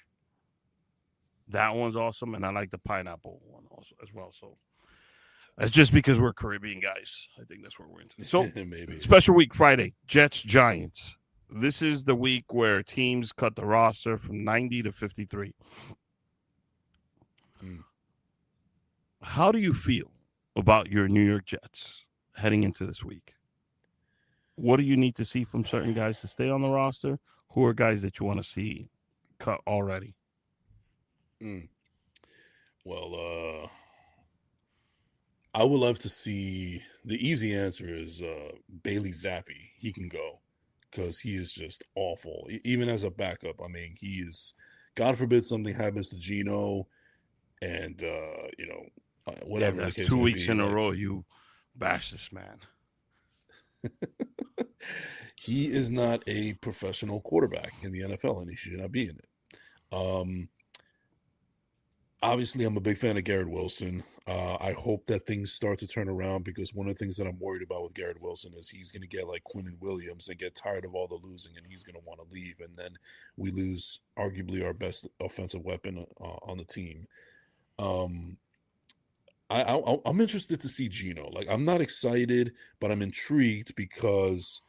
B: That one's awesome. And I like the pineapple one also as well. So that's just because we're Caribbean guys. I think that's what we're into. So,
C: Maybe.
B: special week Friday, Jets Giants. This is the week where teams cut the roster from 90 to 53.
C: Mm.
B: How do you feel about your New York Jets heading into this week? What do you need to see from certain guys to stay on the roster? Who are guys that you want to see cut already?
C: Mm. Well, I would love to see. The easy answer is Bailey Zappi. He can go because he is just awful. Even as a backup, I mean, he is. God forbid something happens to Gino, and
B: Yeah,
C: whatever the
B: that's
C: case
B: 2
C: may
B: weeks
C: be.
B: in a
C: Like,
B: row you bash this man.
C: he is not a professional quarterback in the NFL, and he should not be in it. Obviously, I'm a big fan of Garrett Wilson. I hope that things start to turn around because one of the things that I'm worried about with Garrett Wilson is he's going to get like Quinn and Williams and get tired of all the losing, and he's going to want to leave, and then we lose arguably our best offensive weapon on the team. Um, I'm interested to see Gino. Like, I'm not excited, but I'm intrigued because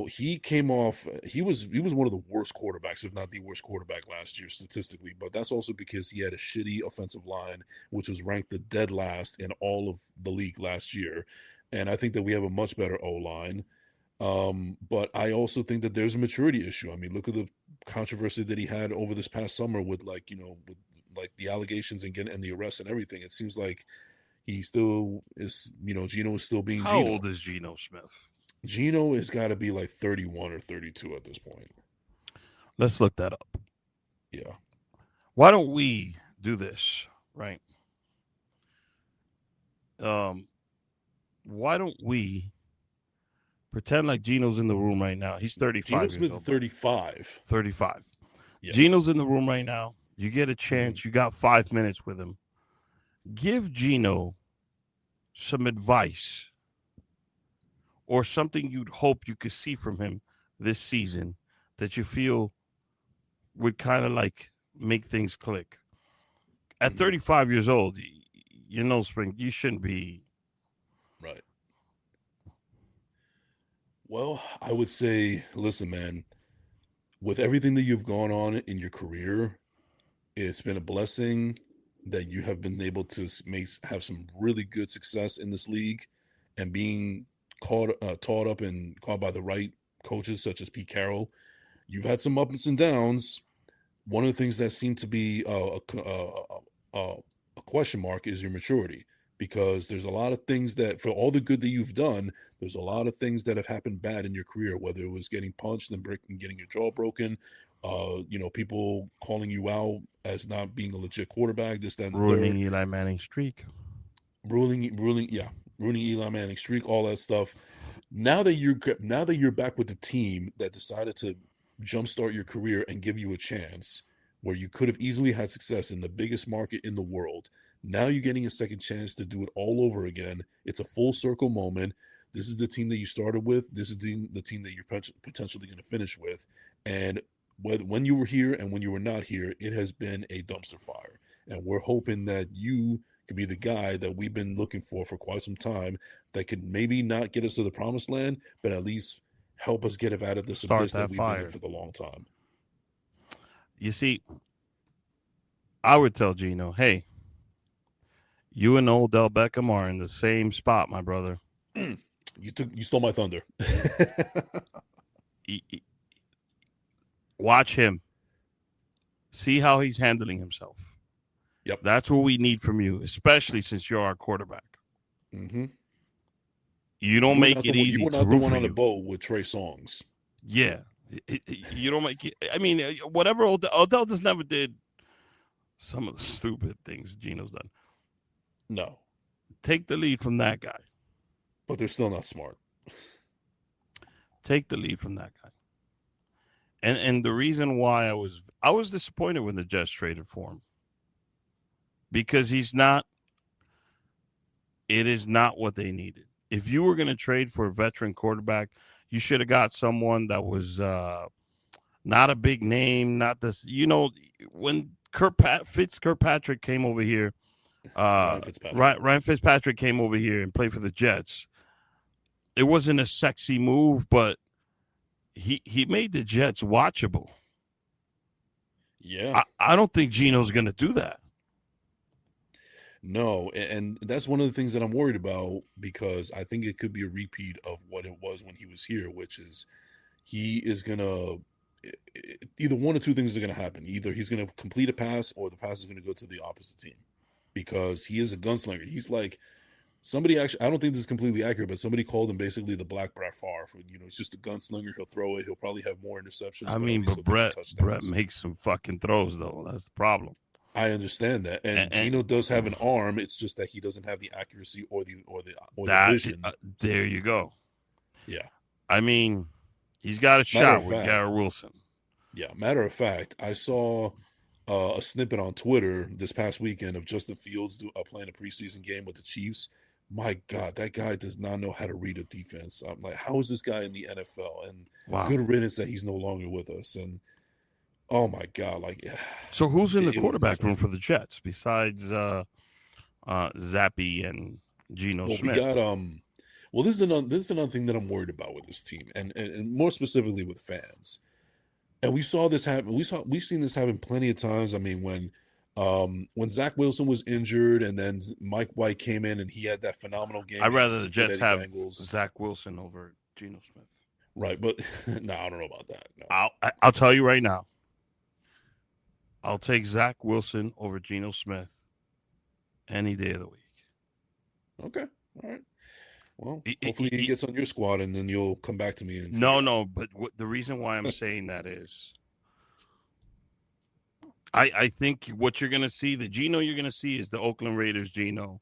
C: he came off. He was one of the worst quarterbacks, if not the worst quarterback last year statistically. But that's also because he had a shitty offensive line, which was ranked the dead last in all of the league last year. And I think that we have a much better O line. But I also think that there's a maturity issue. I mean, look at the controversy that he had over this past summer with with like the allegations and the arrest and everything. It seems like he still is. Gino is still being
B: How
C: Gino.
B: old is Geno Smith?
C: Gino has got to be like 31 or 32 at this point.
B: Let's look that up.
C: Yeah.
B: Why don't we do this, right? Why don't we pretend like Gino's in the room right now? He's 35
C: Gino
B: years
C: Smith
B: old.
C: is 35.
B: 35.
C: Yes.
B: Gino's in the room right now. You get a chance. You got 5 minutes with him. Give Gino some advice or something you'd hope you could see from him this season that you feel would kind of like make things click. At 35 years old, Spring, you shouldn't be.
C: Right. Well, I would say, listen, man, with everything that you've gone on in your career, it's been a blessing that you have been able to have some really good success in this league and being taught up and caught by the right coaches such as Pete Carroll. You've had some ups and downs. One of the things that seemed to be a question mark is your maturity, because there's a lot of things that, for all the good that you've done, there's a lot of things that have happened bad in your career, whether it was getting punched and getting your jaw broken, people calling you out as not being a legit quarterback, this, that, and the
B: Ruining
C: third.
B: Eli Manning's streak.
C: Ruining Eli Manning's streak, all that stuff. Now that you're back with the team that decided to jumpstart your career and give you a chance where you could have easily had success in the biggest market in the world, now you're getting a second chance to do it all over again. It's a full circle moment. This is the team that you started with. This is the team that you're potentially going to finish with. And when you were here and when you were not here, it has been a dumpster fire. And we're hoping that you could be the guy that we've been looking for quite some time, that could maybe not get us to the promised land, but at least help us get out of this
B: Start
C: abyss that
B: that
C: we've been in
B: fire.
C: for the long time.
B: You see, I would tell Gino, hey, you and Odell Beckham are in the same spot, my brother.
C: You stole my thunder.
B: Watch him. See how he's handling himself.
C: Yep.
B: That's what we need from you, especially since you're our quarterback.
C: Mm-hmm.
B: You don't make it easy.
C: You were not the one on the boat with Trey Songz.
B: Yeah. You don't make it. I mean, whatever Odell just never did some of the stupid things Gino's done.
C: No.
B: Take the lead from that guy.
C: But they're still not smart.
B: Take the lead from that guy. And the reason why I was disappointed when the Jets traded for him. Because it is not what they needed. If you were going to trade for a veteran quarterback, you should have got someone that was not a big name, not this. When Kirkpatrick came over here, Ryan Fitzpatrick came over here and played for the Jets. It wasn't a sexy move, but he made the Jets watchable.
C: Yeah.
B: I don't think Gino's going to do that.
C: No, and that's one of the things that I'm worried about, because I think it could be a repeat of what it was when he was here, which is he is going to either one or two things are going to happen. Either he's going to complete a pass or the pass is going to go to the opposite team, because he is a gunslinger. He's like somebody actually, I don't think this is completely accurate, but somebody called him basically the Black Brett Favre. He's just a gunslinger. He'll throw it. He'll probably have more interceptions.
B: I mean, but Brett makes some fucking throws, though. That's the problem.
C: I understand that, and Gino does have an arm. It's just that he doesn't have the accuracy or the vision.
B: There you go.
C: Yeah,
B: I mean, he's got a shot with Garrett Wilson.
C: Yeah, matter of fact, I saw a snippet on Twitter this past weekend of Justin Fields playing a preseason game with the Chiefs. My God, that guy does not know how to read a defense. I'm like, how is this guy in the NFL? And good riddance that he's no longer with us. And oh my God!
B: So who's in the quarterback room for the Jets besides Zappy and Geno Smith?
C: We got this is another thing that I'm worried about with this team, and more specifically with fans. And we saw this happen. We've seen this happen plenty of times. I mean, when Zach Wilson was injured, and then Mike White came in and he had that phenomenal game.
B: I'd rather the Jets have Zach Wilson over Geno Smith.
C: Right, but no, I don't know about that. No.
B: I'll tell you right now. I'll take Zach Wilson over Geno Smith any day of the week.
C: Okay. All right. Well, hopefully he gets on your squad, and then you'll come back to me.
B: No. But the reason why I'm saying that is I think what you're going to see, the Geno you're going to see is the Oakland Raiders Geno,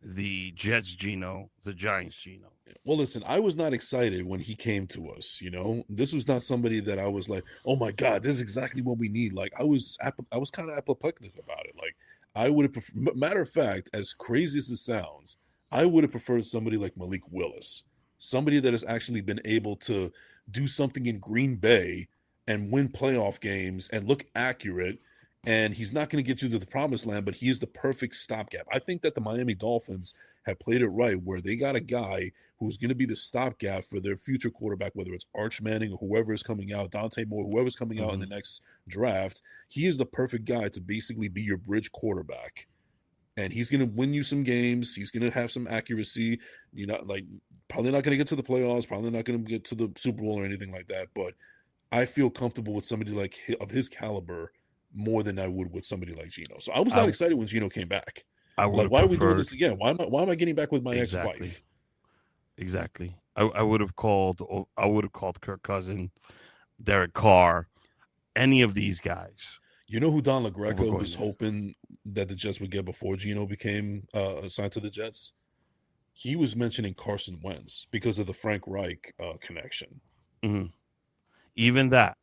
B: the Jets Geno, the Giants Geno.
C: Well, listen, I was not excited when he came to us. This was not somebody that I was like, oh my God, this is exactly what we need. Like I was kind of apoplectic about it. Like I would have matter of fact, as crazy as it sounds, I would have preferred somebody like Malik Willis, somebody that has actually been able to do something in Green Bay and win playoff games and look accurate. And he's not going to get you to the promised land, but he is the perfect stopgap. I think that the Miami Dolphins have played it right, where they got a guy who's going to be the stopgap for their future quarterback, whether it's Arch Manning or whoever is coming out, Dante Moore, whoever's coming out in the next draft. He is the perfect guy to basically be your bridge quarterback. And he's going to win you some games. He's going to have some accuracy. Probably not going to get to the playoffs, probably not going to get to the Super Bowl or anything like that. But I feel comfortable with somebody of his caliber more than I would with somebody like Geno. So I was not excited when Geno came back. Why are we doing this again? Why am I getting back with my ex-wife?
B: Exactly. I would have called Kirk Cousins, Derek Carr, any of these guys.
C: You know who Don LaGreca was hoping that the Jets would get before Geno became assigned to the Jets? He was mentioning Carson Wentz because of the Frank Reich connection.
B: Mm-hmm. Even that,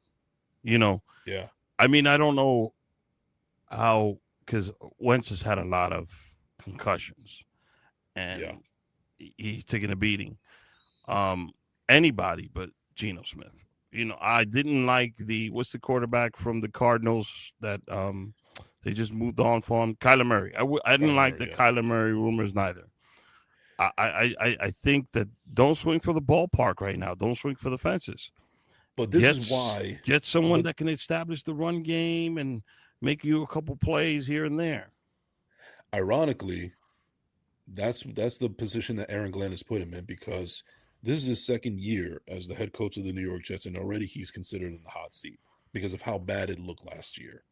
C: Yeah.
B: I mean, I don't know how, because Wentz has had a lot of concussions, and he's taking a beating. Anybody but Geno Smith. I didn't like what's the quarterback from the Cardinals that they just moved on from Kyler Murray. I didn't
C: Kyler
B: like the
C: Murray, yeah.
B: Kyler Murray rumors neither. I think that don't swing for the ballpark right now. Don't swing for the fences.
C: But this
B: Get
C: is why.
B: get someone
C: But
B: that can establish the run game and make you a couple plays here and there.
C: ironically, that's the position that Aaron Glenn has put him in because this is his second year as the head coach of the New York Jets, and already he's considered in the hot seat because of how bad it looked last year.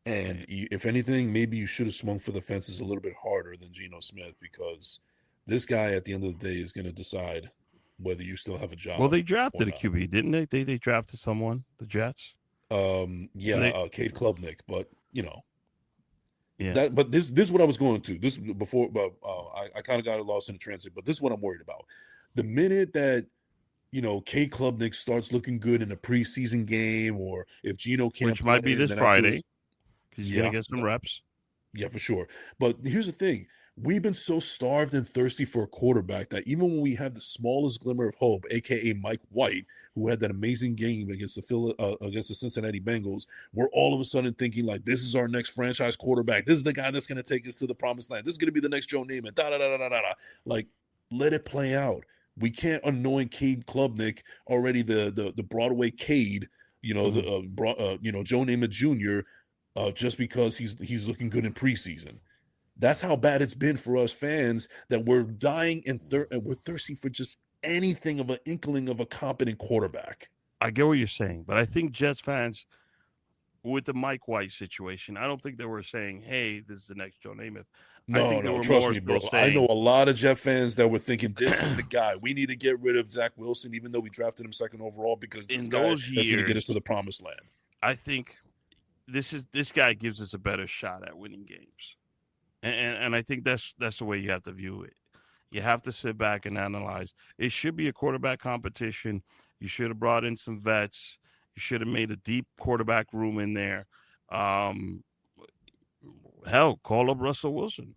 C: And if anything, maybe you should have swung for the fences a little bit harder than Geno Smith because this guy at the end of the day is going to decide whether you still have a job.
B: Well, they drafted a QB, didn't they? They drafted someone, the Jets.
C: Cade Klubnik, but
B: yeah.
C: But this is what I was going to. This before, but I kind of got lost in the transit. But this is what I'm worried about. The minute that Cade Klubnik starts looking good in a preseason game, or if Geno can't,
B: which might be this Friday, because he's gonna get some reps.
C: Yeah, for sure. But here's the thing. We've been so starved and thirsty for a quarterback that even when we have the smallest glimmer of hope, aka Mike White, who had that amazing game against the Cincinnati Bengals, we're all of a sudden thinking like, this is our next franchise quarterback. This is the guy that's going to take us to the promised land. This is going to be the next Joe Namath. Da da da da da da. Like, let it play out. We can't anoint Cade Klubnik already the Broadway Cade, Joe Namath Jr. Just because he's looking good in preseason. That's how bad it's been for us fans that we're dying and we're thirsty for just anything of an inkling of a competent quarterback.
B: I get what you're saying, but I think Jets fans, with the Mike White situation, I don't think they were saying, hey, this is the next Joe Namath.
C: No, trust me, bro. I know a lot of Jet fans that were thinking, this is the guy. We need to get rid of Zach Wilson, even though we drafted him second overall, because this guy is going to get us to the promised land.
B: I think this guy gives us a better shot at winning games. And I think that's the way you have to view it. You have to sit back and analyze. It should be a quarterback competition. You should have brought in some vets. You should have made a deep quarterback room in there. Hell, call up Russell Wilson.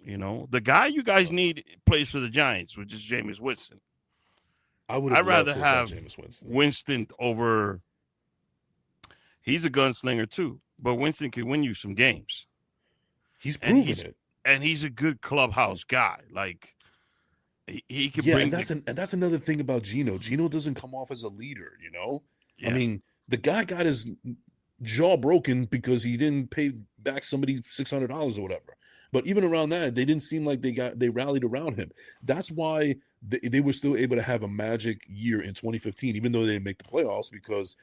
B: The guy you guys need plays for the Giants, which is Jameis Winston. I'd rather have Winston over. He's a gunslinger too, but Winston can win you some games.
C: He's proven it,
B: and he's a good clubhouse guy. Like he can
C: bring. And that's another thing about Geno. Geno doesn't come off as a leader. Yeah. I mean, the guy got his jaw broken because he didn't pay back somebody $600 or whatever. But even around that, they didn't seem like they rallied around him. That's why they were still able to have a magic year in 2015, even though they didn't make the playoffs. Because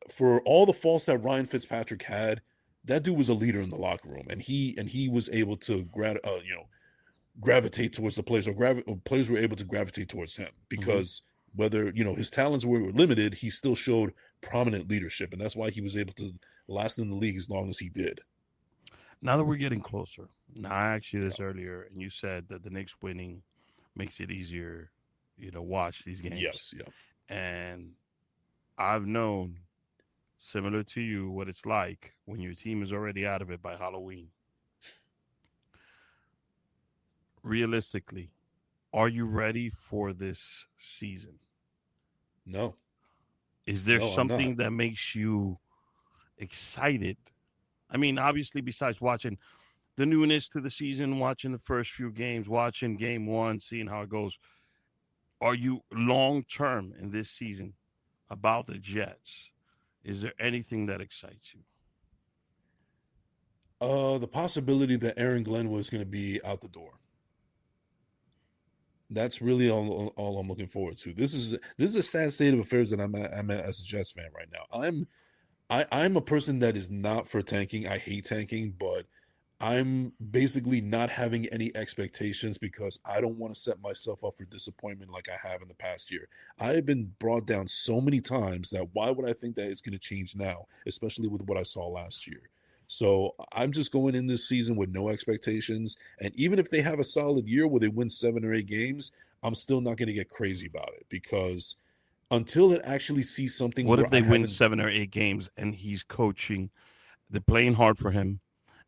C: for all the faults that Ryan Fitzpatrick had, that dude was a leader in the locker room, and he was able to gravitate towards the players, or players were able to gravitate towards him because whether his talents were limited, he still showed prominent leadership, and that's why he was able to last in the league as long as he did.
B: Now that we're getting closer, I asked you this earlier, and you said that the Knicks winning makes it easier, to watch these games.
C: Yes, yeah.
B: And I've known, similar to you, what it's like when your team is already out of it by Halloween. Realistically, are you ready for this season?
C: No.
B: Is there something that makes you excited? I mean, obviously, besides watching the newness to the season, watching the first few games, watching game one, seeing how it goes, are you long-term in this season about the Jets? Is there anything that excites you?
C: The possibility that Aaron Glenn was going to be out the door. That's really all I'm looking forward to. This is a sad state of affairs that I'm at as a Jets fan right now. I'm a person that is not for tanking. I hate tanking, but I'm basically not having any expectations because I don't want to set myself up for disappointment like I have in the past year. I have been brought down so many times that why would I think that it's going to change now, especially with what I saw last year? So I'm just going in this season with no expectations. And even if they have a solid year where they win 7 or 8 games, I'm still not going to get crazy about it because until it actually sees something.
B: What if they win 7 or 8 games and he's coaching, they're playing hard for him,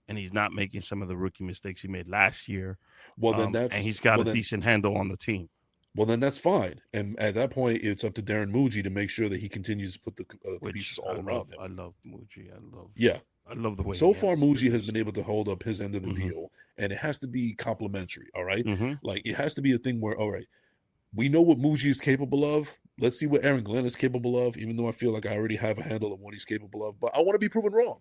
B: and he's not making some of the rookie mistakes he made last year?
C: Well, then
B: and he's got a decent handle on the team.
C: Well, then that's fine. And at that point, it's up to Darren Muji to make sure that he continues to put the
B: Which
C: pieces all around him.
B: I love Muji.
C: Yeah.
B: I love the way
C: So
B: he
C: far,
B: handles
C: Muji has
B: business.
C: been able to hold up his end of the deal, and it has to be complimentary. All right, like it has to be a thing where, all right, we know what Muji is capable of. Let's see what Aaron Glenn is capable of. Even though I feel like I already have a handle of what he's capable of, but I want to be proven wrong.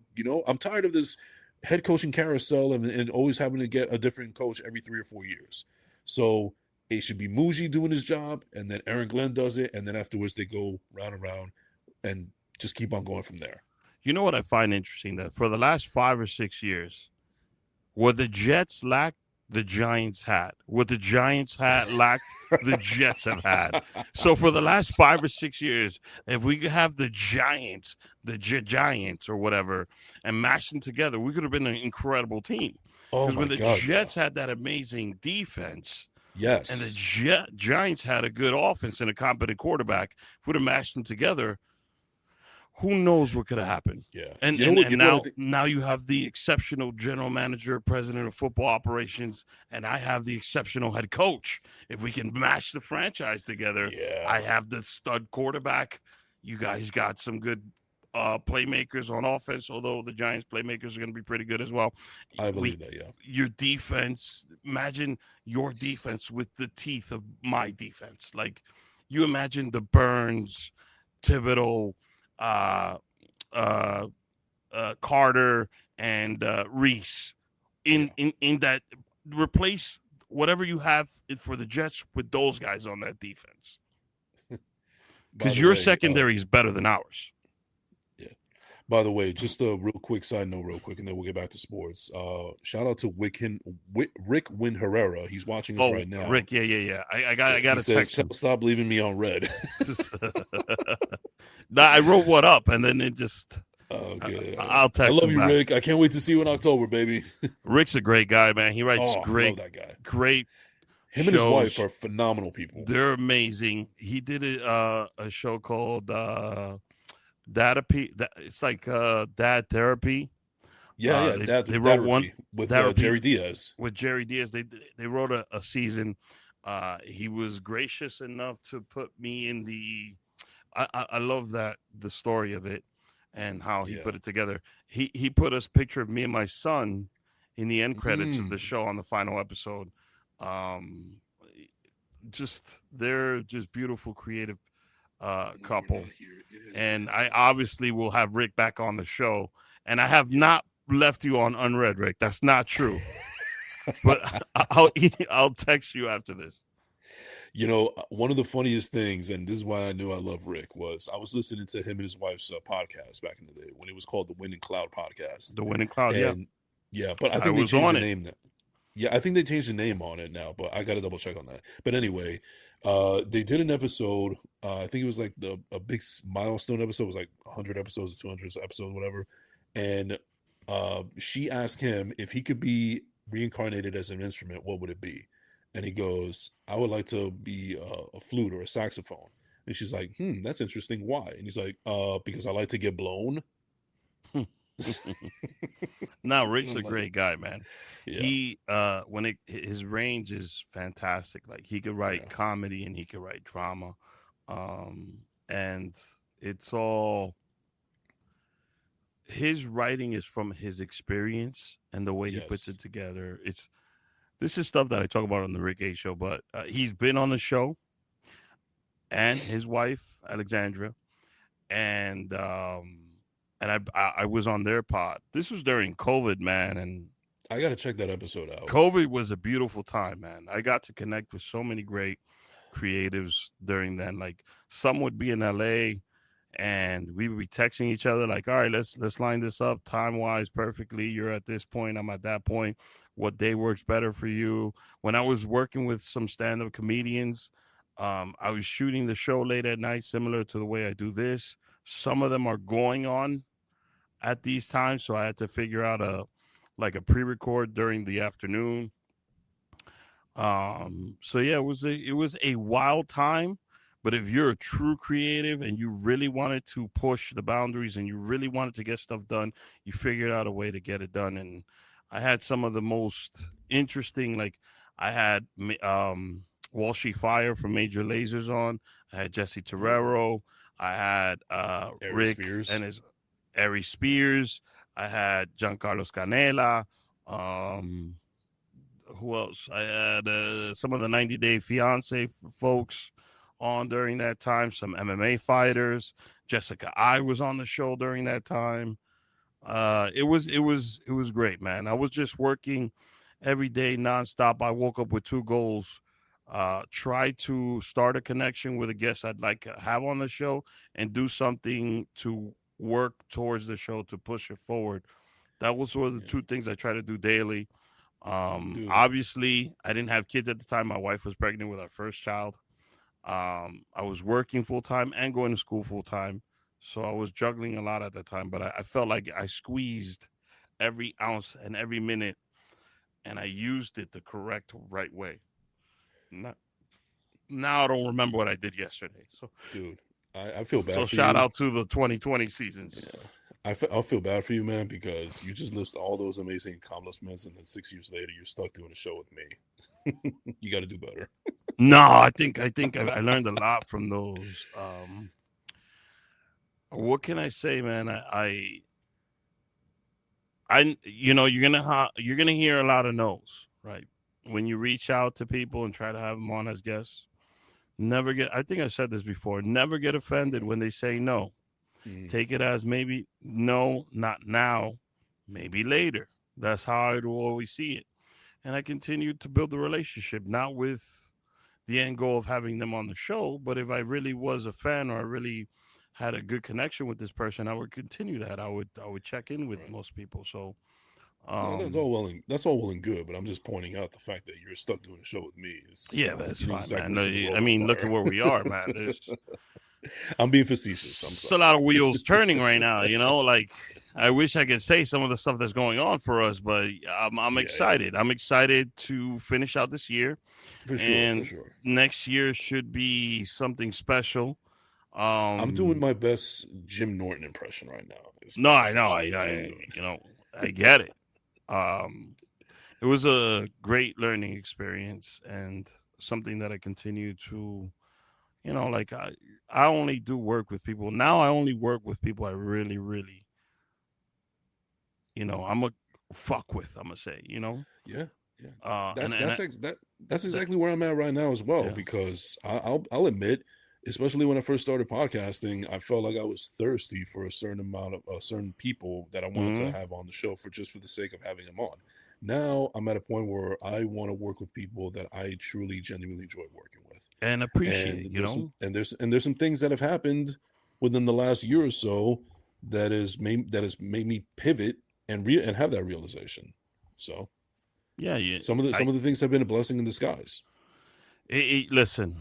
C: I'm tired of this head coaching carousel and always having to get a different coach every 3 or 4 years. So it should be Muji doing his job, and then Aaron Glenn does it, and then afterwards they go round and round, and just keep on going from there.
B: You know what I find interesting? That for the last 5 or 6 years, what the Jets lacked, the Giants had. What the Giants had lacked, the Jets have had. So for the last 5 or 6 years, if we could have the Giants, the Giants or whatever, and mash them together, we could have been an incredible team.
C: Oh
B: Because
C: my
B: when the
C: God!
B: Jets had that amazing defense,
C: Yes.
B: and the Giants had a good offense and a competent quarterback, if we'd have mashed them together, who knows what could have happened?
C: Yeah.
B: And now you have the exceptional general manager, president of football operations, and I have the exceptional head coach. If we can mash the franchise together, I have the stud quarterback. You guys got some good playmakers on offense, although the Giants playmakers are going to be pretty good as well.
C: I believe that, yeah.
B: Your defense, imagine your defense with the teeth of my defense. Like, you imagine the Burns, Thibodeau, Carter, and Reese in that, replace whatever you have for the Jets with those guys on that defense. Because your secondary is better than ours.
C: Yeah. By the way, just a real quick side note, and then we'll get back to sports. Shout out to Rick Win Herrera. He's watching us right now.
B: Rick, yeah. I got to text him.
C: Stop leaving me on red.
B: Nah, I wrote what up, and then it just.
C: Okay.
B: I'll text him.
C: I love you, back. Rick. I can't wait to see you in October, baby.
B: Rick's a great guy, man. He writes great.
C: I love that guy.
B: Great.
C: Him and his wife are phenomenal people.
B: They're amazing. He did a show called It's like Dad Therapy.
C: Yeah,
B: they wrote one
C: with Jerry Diaz.
B: With Jerry Diaz, they wrote a season. He was gracious enough to put me in the. I love the story of it and how he put it together. He put a picture of me and my son in the end credits of the show on the final episode. They're just beautiful, creative couple, and I obviously will have Rick back on the show. And I have not left you on unread, Rick. That's not true. But I'll text you after this.
C: One of the funniest things, and this is why I knew I love Rick, was I was listening to him and his wife's podcast back in the day when it was called the Winning Cloud podcast.
B: The Winning Cloud,
C: yeah. But I think they changed the name now. Yeah, I think they changed the name on it now, but I got to double check on that. But anyway, they did an episode. I think it was like a big milestone episode. It was like 100 episodes or 200 episodes, whatever. And she asked him if he could be reincarnated as an instrument, what would it be? And he goes, I would like to be a flute or a saxophone. And she's like, that's interesting. Why? And he's like, because I like to get blown.
B: No, Rick's a great guy, man.
C: Yeah.
B: He his range is fantastic. Like, he could write comedy and he could write drama. And it's all, his writing is from his experience and the way he puts it together. This is stuff that I talk about on the Rick H show, but he's been on the show, and his wife Alexandra, and I was on their pod. This was during COVID, man, and
C: I got to check that episode out.
B: COVID was a beautiful time, man. I got to connect with so many great creatives during then. Like, some would be in LA, and we would be texting each other like, all right, let's line this up time-wise perfectly. You're at this point, I'm at that point. What day works better for you? When I was working with some stand-up comedians, I was shooting the show late at night, similar to the way I do this. Some of them are going on at these times, so I had to figure out a pre-record during the afternoon. So yeah, it was a wild time. But if you're a true creative and you really wanted to push the boundaries and you really wanted to get stuff done, you figured out a way to get it done. And I had some of the most interesting, like, I had Walshy Fire from Major Lasers on. I had Jesse Terrero. I had
C: Ari
B: Rick
C: Spears.
B: and his Ari Spears. I had Giancarlo Canela. Um, who else? I had some of the 90 Day Fiance folks on during that time. Some MMA fighters. Jessica I was on the show during that time. It was great, man. I was just working every day nonstop. I woke up with two goals. Try to start a connection with a guest I'd like to have on the show and do something to work towards the show to push it forward. That was sort of the
C: Yeah.
B: two things I try to do daily.
C: Dude,
B: Obviously, I didn't have kids at the time. My wife was pregnant with our first child. I was working full time and going to school full time. So I was juggling a lot at the time, but I felt like I squeezed every ounce and every minute and I used it the correct right way. Not, now I don't remember what I did yesterday. So
C: dude, I feel
B: so
C: bad for
B: shout
C: you.
B: out to the 2020 seasons.
C: Yeah. I'll feel bad for you, man, because you just list all those amazing accomplishments, and then 6 years later, you're stuck doing a show with me. You got to do better.
B: No, I learned a lot from those. What can I say, man? You're gonna hear a lot of no's, right? When you reach out to people and try to have them on as guests, never get. I think I said this before. Never get offended when they say no.
C: Mm,
B: Take it as maybe no, not now, maybe later. That's how I will always see it. And I continued to build a relationship, not with the end goal of having them on the show, but if I really was a fan or I really had a good connection with this person, I would continue that. I would check in with
C: right.
B: most people. So
C: No,
B: um
C: that's all well and good, but I'm just pointing out the fact that you're stuck doing a show with me. It's
B: yeah, that's
C: you didn't
B: fine, man.
C: exactly set the
B: I
C: world on
B: mean, look at
C: fire.
B: where we are, man. There's
C: I'm being facetious. I'm
B: a lot
C: sorry.
B: of wheels turning right now, like I wish I could say some of the stuff that's going on for us, but I'm
C: Yeah, yeah,
B: excited. I'm excited to finish out this year,
C: for sure, for
B: and
C: sure.
B: next year should be something special.
C: I'm doing
B: um
C: my best Jim Norton impression right now. Is
B: no,
C: my
B: I know,
C: essentially what I'm doing.
B: I get it. um it was a great learning experience and something that I continue to, like I only do work with people now. I only work with people I really, really, I'm a fuck with. I'm gonna say,
C: Yeah, yeah.
B: and
C: That's
B: that,
C: exactly where I'm at right now as well.
B: yeah.
C: Because I'll admit, especially when I first started podcasting, I felt like I was thirsty for a certain amount of certain people that I wanted to
B: Hmm.
C: have on the show for the sake of having them on. Now I'm at a point where I want to work with people that I truly, genuinely enjoy working with,
B: And appreciate,
C: and there's some things that have happened within the last year or so that has made me pivot and have that realization. So
B: yeah, yeah.
C: some of the things have been a blessing in disguise.
B: Listen,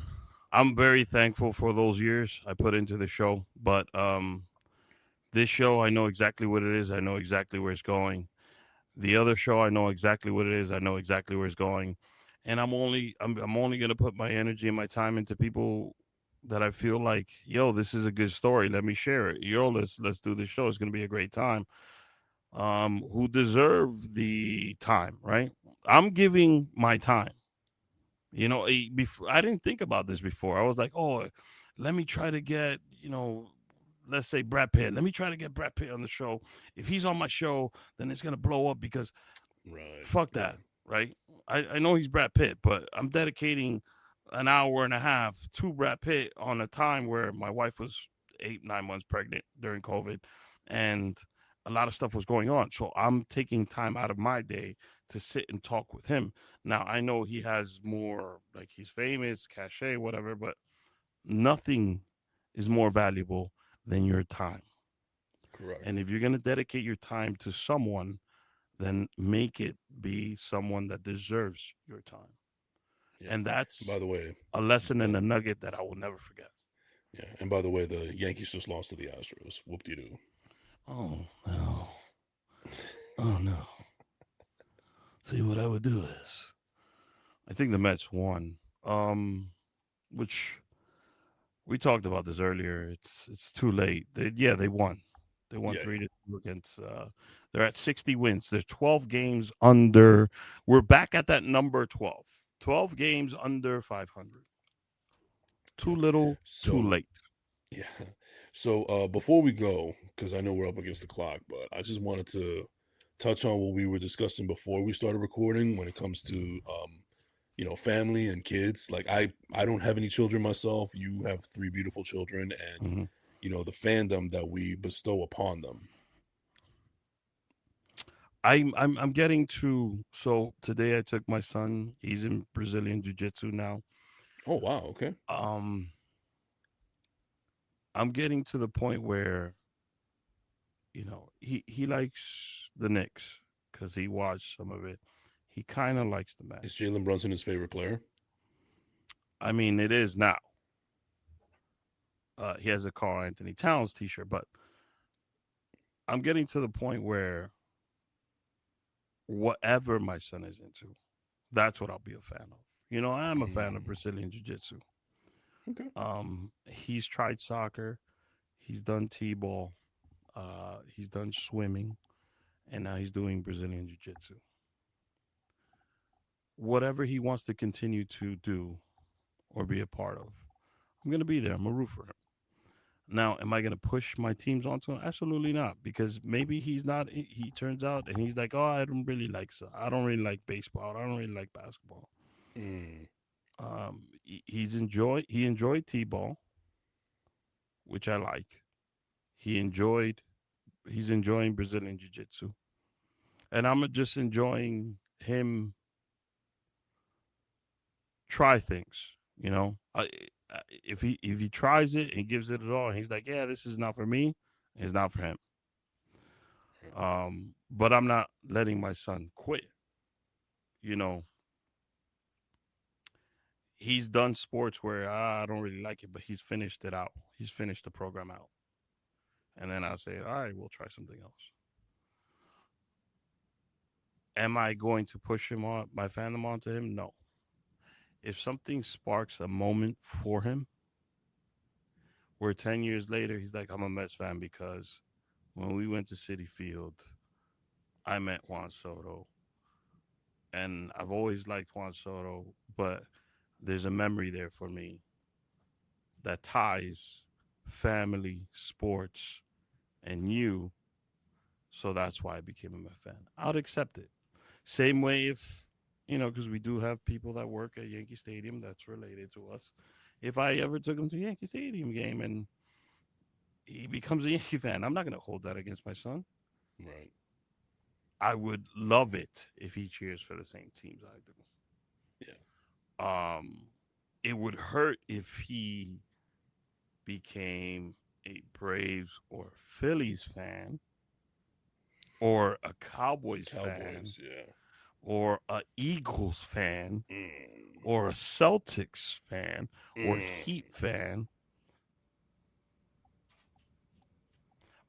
B: I'm very thankful for those years I put into the show, but this show I know exactly what it is. I know exactly where it's going. The other show I know exactly what it is. I know exactly where it's going, and I'm only gonna put my energy and my time into people that I feel like, yo, this is a good story. Let me share it. Yo, let's do this show. It's gonna be a great time. Who deserve the time, right? I'm giving my time. Before I didn't think about this before. I was like, oh, let me try to get, let's say Brad Pitt. Let me try to get Brad Pitt on the show. If he's on my show, then it's gonna blow up because
C: Right.
B: fuck
C: Yeah.
B: that, right? I know he's Brad Pitt, but I'm dedicating an hour and a half to Brad Pitt on a time where my wife was 8, 9 months pregnant during COVID, and a lot of stuff was going on. So I'm taking time out of my day to sit and talk with him. Now I know he has more, like he's famous, cachet, whatever, but nothing is more valuable than your time.
C: Correct.
B: And if you're gonna dedicate your time to someone, then make it be someone that deserves your time.
C: Yeah.
B: And
C: And by
B: that's
C: the way,
B: a lesson and
C: the
B: a nugget that I will never forget.
C: yeah, and by the way, the Yankees just lost to the Astros. Whoop de doo.
B: Oh no. Oh no. See, what I would do is I think the Mets won. Which we talked about this earlier. It's too late. They won. They won
C: Yeah,
B: 3-2 against they're at 60 wins. There's 12 games under. We're back at that number 12. 12 games under 500. Too little, too
C: So
B: late.
C: yeah. So before we go, because I know we're up against the clock, but I just wanted to touch on what we were discussing before we started recording when it comes to family and kids. Like I don't have any children myself. You have three beautiful children, and
B: Mhm.
C: the fandom that we bestow upon them.
B: I'm getting to. So today I took my son. He's in Brazilian jiu-jitsu now.
C: Oh wow, okay.
B: Um, I'm getting to the point where he likes the Knicks because he watched some of it. He kind of likes the
C: Is
B: Mets.
C: Jalen Brunson his favorite player?
B: I mean, it is now. He has a Carl Anthony Towns T-shirt, but I'm getting to the point where whatever my son is into, that's what I'll be a fan of. I'm a fan of
C: Mm,
B: Brazilian Jiu-Jitsu.
C: okay.
B: He's tried soccer, he's done t-ball, he's done swimming, and now he's doing Brazilian Jiu-Jitsu. Whatever he wants to continue to do or be a part of, I'm gonna be there. I'm gonna root for him. Now, am I gonna push my teams onto him? Absolutely not, because maybe he's not. He turns out and he's like, oh, I don't really like baseball. I don't really like basketball.
C: Mm,
B: He enjoyed t-ball, which I like. He enjoyed he's enjoying Brazilian jiu-jitsu, and I'm just enjoying him try things. If he tries it and gives it all, and he's like, yeah, this is not for me. It's not for him. But I'm not letting my son quit. You know, he's done sports where I don't really like it, but he's finished it out. He's finished the program out, and then I'll say, all right, we'll try something else. Am I going to push him on my fandom onto him? No. If something sparks a moment for him, where 10 years later he's like, I'm a Mets fan because when we went to City Field, I met Juan Soto, and I've always liked Juan Soto, but there's a memory there for me that ties family, sports, and you. So that's why I became a Met fan. I'd accept it. Same way if, because we do have people that work at Yankee Stadium that's related to us. If I ever took him to Yankee Stadium game and he becomes a Yankee fan, I'm not going to hold that against my son.
C: right.
B: I would love it if he cheers for the same teams I
C: Yeah.
B: do. It would hurt if he became a Braves or Phillies fan or a Cowboys fan
C: Cowboys. Yeah.
B: or a Eagles fan
C: Mm,
B: or a Celtics fan or
C: mm.
B: Heat fan,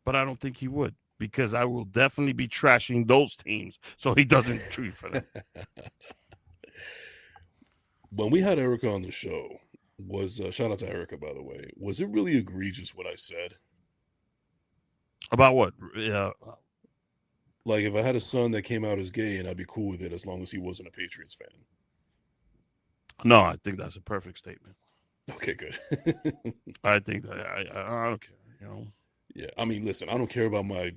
B: but I don't think he would because I will definitely be trashing those teams so he doesn't cheer for them.
C: When we had Erica on the show, was shout out to Erica, by the way. Was it really egregious what I said?
B: About what?
C: Like, if I had a son that came out as gay, and I'd be cool with it as long as he wasn't a Patriots fan.
B: No, I think that's a perfect statement.
C: Okay, good.
B: I think that I don't care.
C: Yeah, I mean, listen, I don't care about my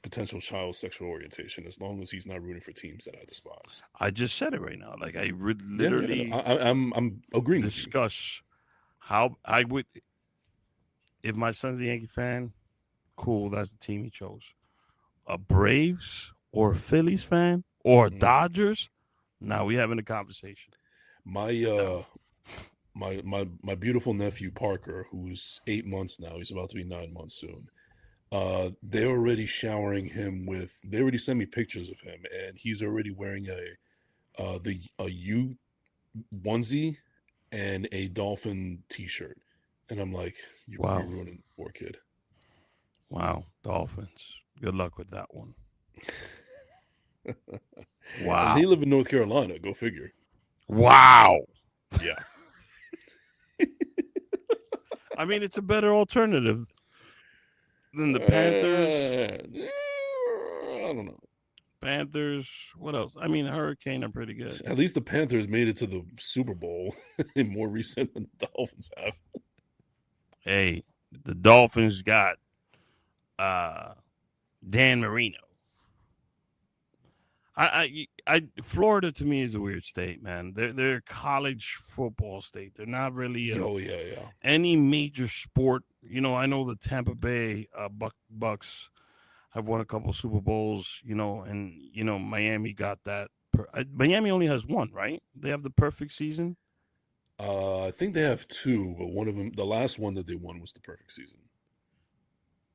C: potential child's sexual orientation as long as he's not rooting for teams that I despise.
B: I just said it right now. Like I would
C: Yeah, no,
B: literally
C: I'm agreeing with you.
B: discuss how I would if my son's a Yankee fan. Cool, that's the team he chose. A Braves or a Phillies fan or a
C: Mm.
B: Dodgers. Now we having a conversation.
C: My
B: Sit down.
C: my beautiful nephew Parker, who's 8 months now, he's about to be 9 months soon. They're already showering him with. They already sent me pictures of him, and he's already wearing a U onesie and a dolphin T-shirt, and I'm like, you're
B: Wow,
C: ruining the poor kid.
B: wow, Dolphins. Good luck with that one.
C: And
B: Wow,
C: they live in North Carolina. Go figure.
B: wow.
C: Yeah.
B: I mean, it's a better alternative than the Panthers.
C: I don't know.
B: Panthers. What else? I mean, Hurricane are pretty good.
C: At least the Panthers made it to the Super Bowl in more recent than the Dolphins have.
B: Hey, the Dolphins got Dan Marino. Florida to me is a weird state, man. They're a college football state. They're not really any major sport. You know, I know the Tampa Bay Bucks have won a couple Super Bowls. You know, and you know Miami got that. Miami only has one, right? They have the perfect season.
C: I think they have two, but one of them, the last one that they won, was the perfect season.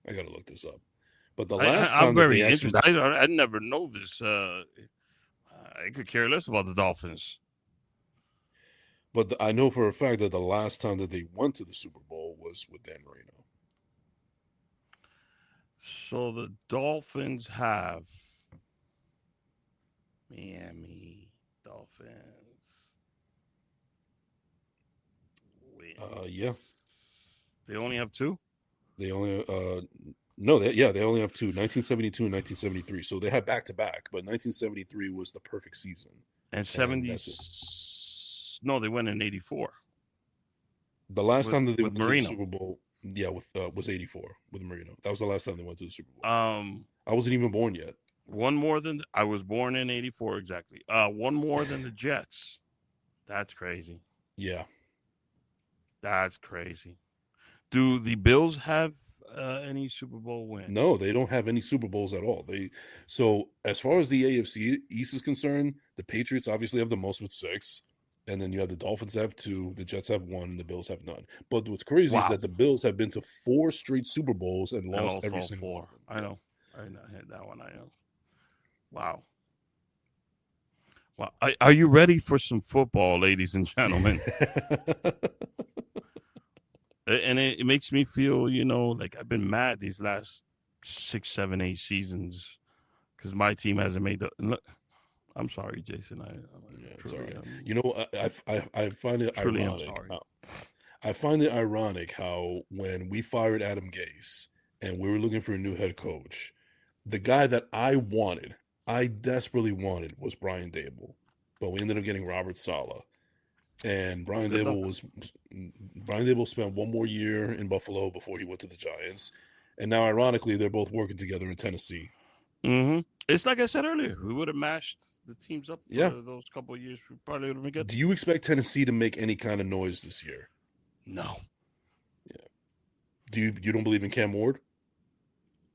C: I gotta look this up. But the last time
B: I'm very interested. I never know this. I could care less about the Dolphins.
C: But I know for a fact that the last time that they went to the Super Bowl was with Dan Marino.
B: So the Dolphins have Miami Dolphins.
C: Yeah.
B: They only have two?
C: They only no, they only have two, 1972 and 1973. So they had back-to-back, but 1973 was the perfect season.
B: And 70 No, they went in 84.
C: The last time that they went to the
B: Marino.
C: Super Bowl, was 84 with Marino. That was the last time they went to the Super Bowl.
B: I
C: wasn't even born yet.
B: One more than I was born in 84 exactly. One more than the Jets. That's crazy.
C: Yeah.
B: That's crazy. Do the Bills have any Super Bowl wins?
C: No, they don't have any Super Bowls at all. So as far as the AFC East is concerned, the Patriots obviously have the most with 6, and then you have the Dolphins have 2, the Jets have 1, and the Bills have none. But what's crazy is that the Bills have been to 4 straight Super Bowls and lost every single one.
B: I know. I hit that one. I know. Wow. Well, are you ready for some football, ladies and gentlemen? And it makes me feel, you know, like I've been mad these last 6, 7, 8 seasons because my team hasn't made the. I'm sorry, Jason.
C: Sorry. You know, I find it ironic. I find it ironic how when we fired Adam Gase and we were looking for a new head coach, the guy that I desperately wanted, was Brian Daboll, but we ended up getting Robert Saleh. And Brian Daboll spent one more year in Buffalo before he went to the Giants, and now ironically they're both working together in Tennessee.
B: Mm-hmm. It's like I said earlier, we would have mashed the teams up for those couple of years. We probably would have been good.
C: Do you expect Tennessee to make any kind of noise this year?
B: No.
C: Yeah. You don't believe in Cam Ward?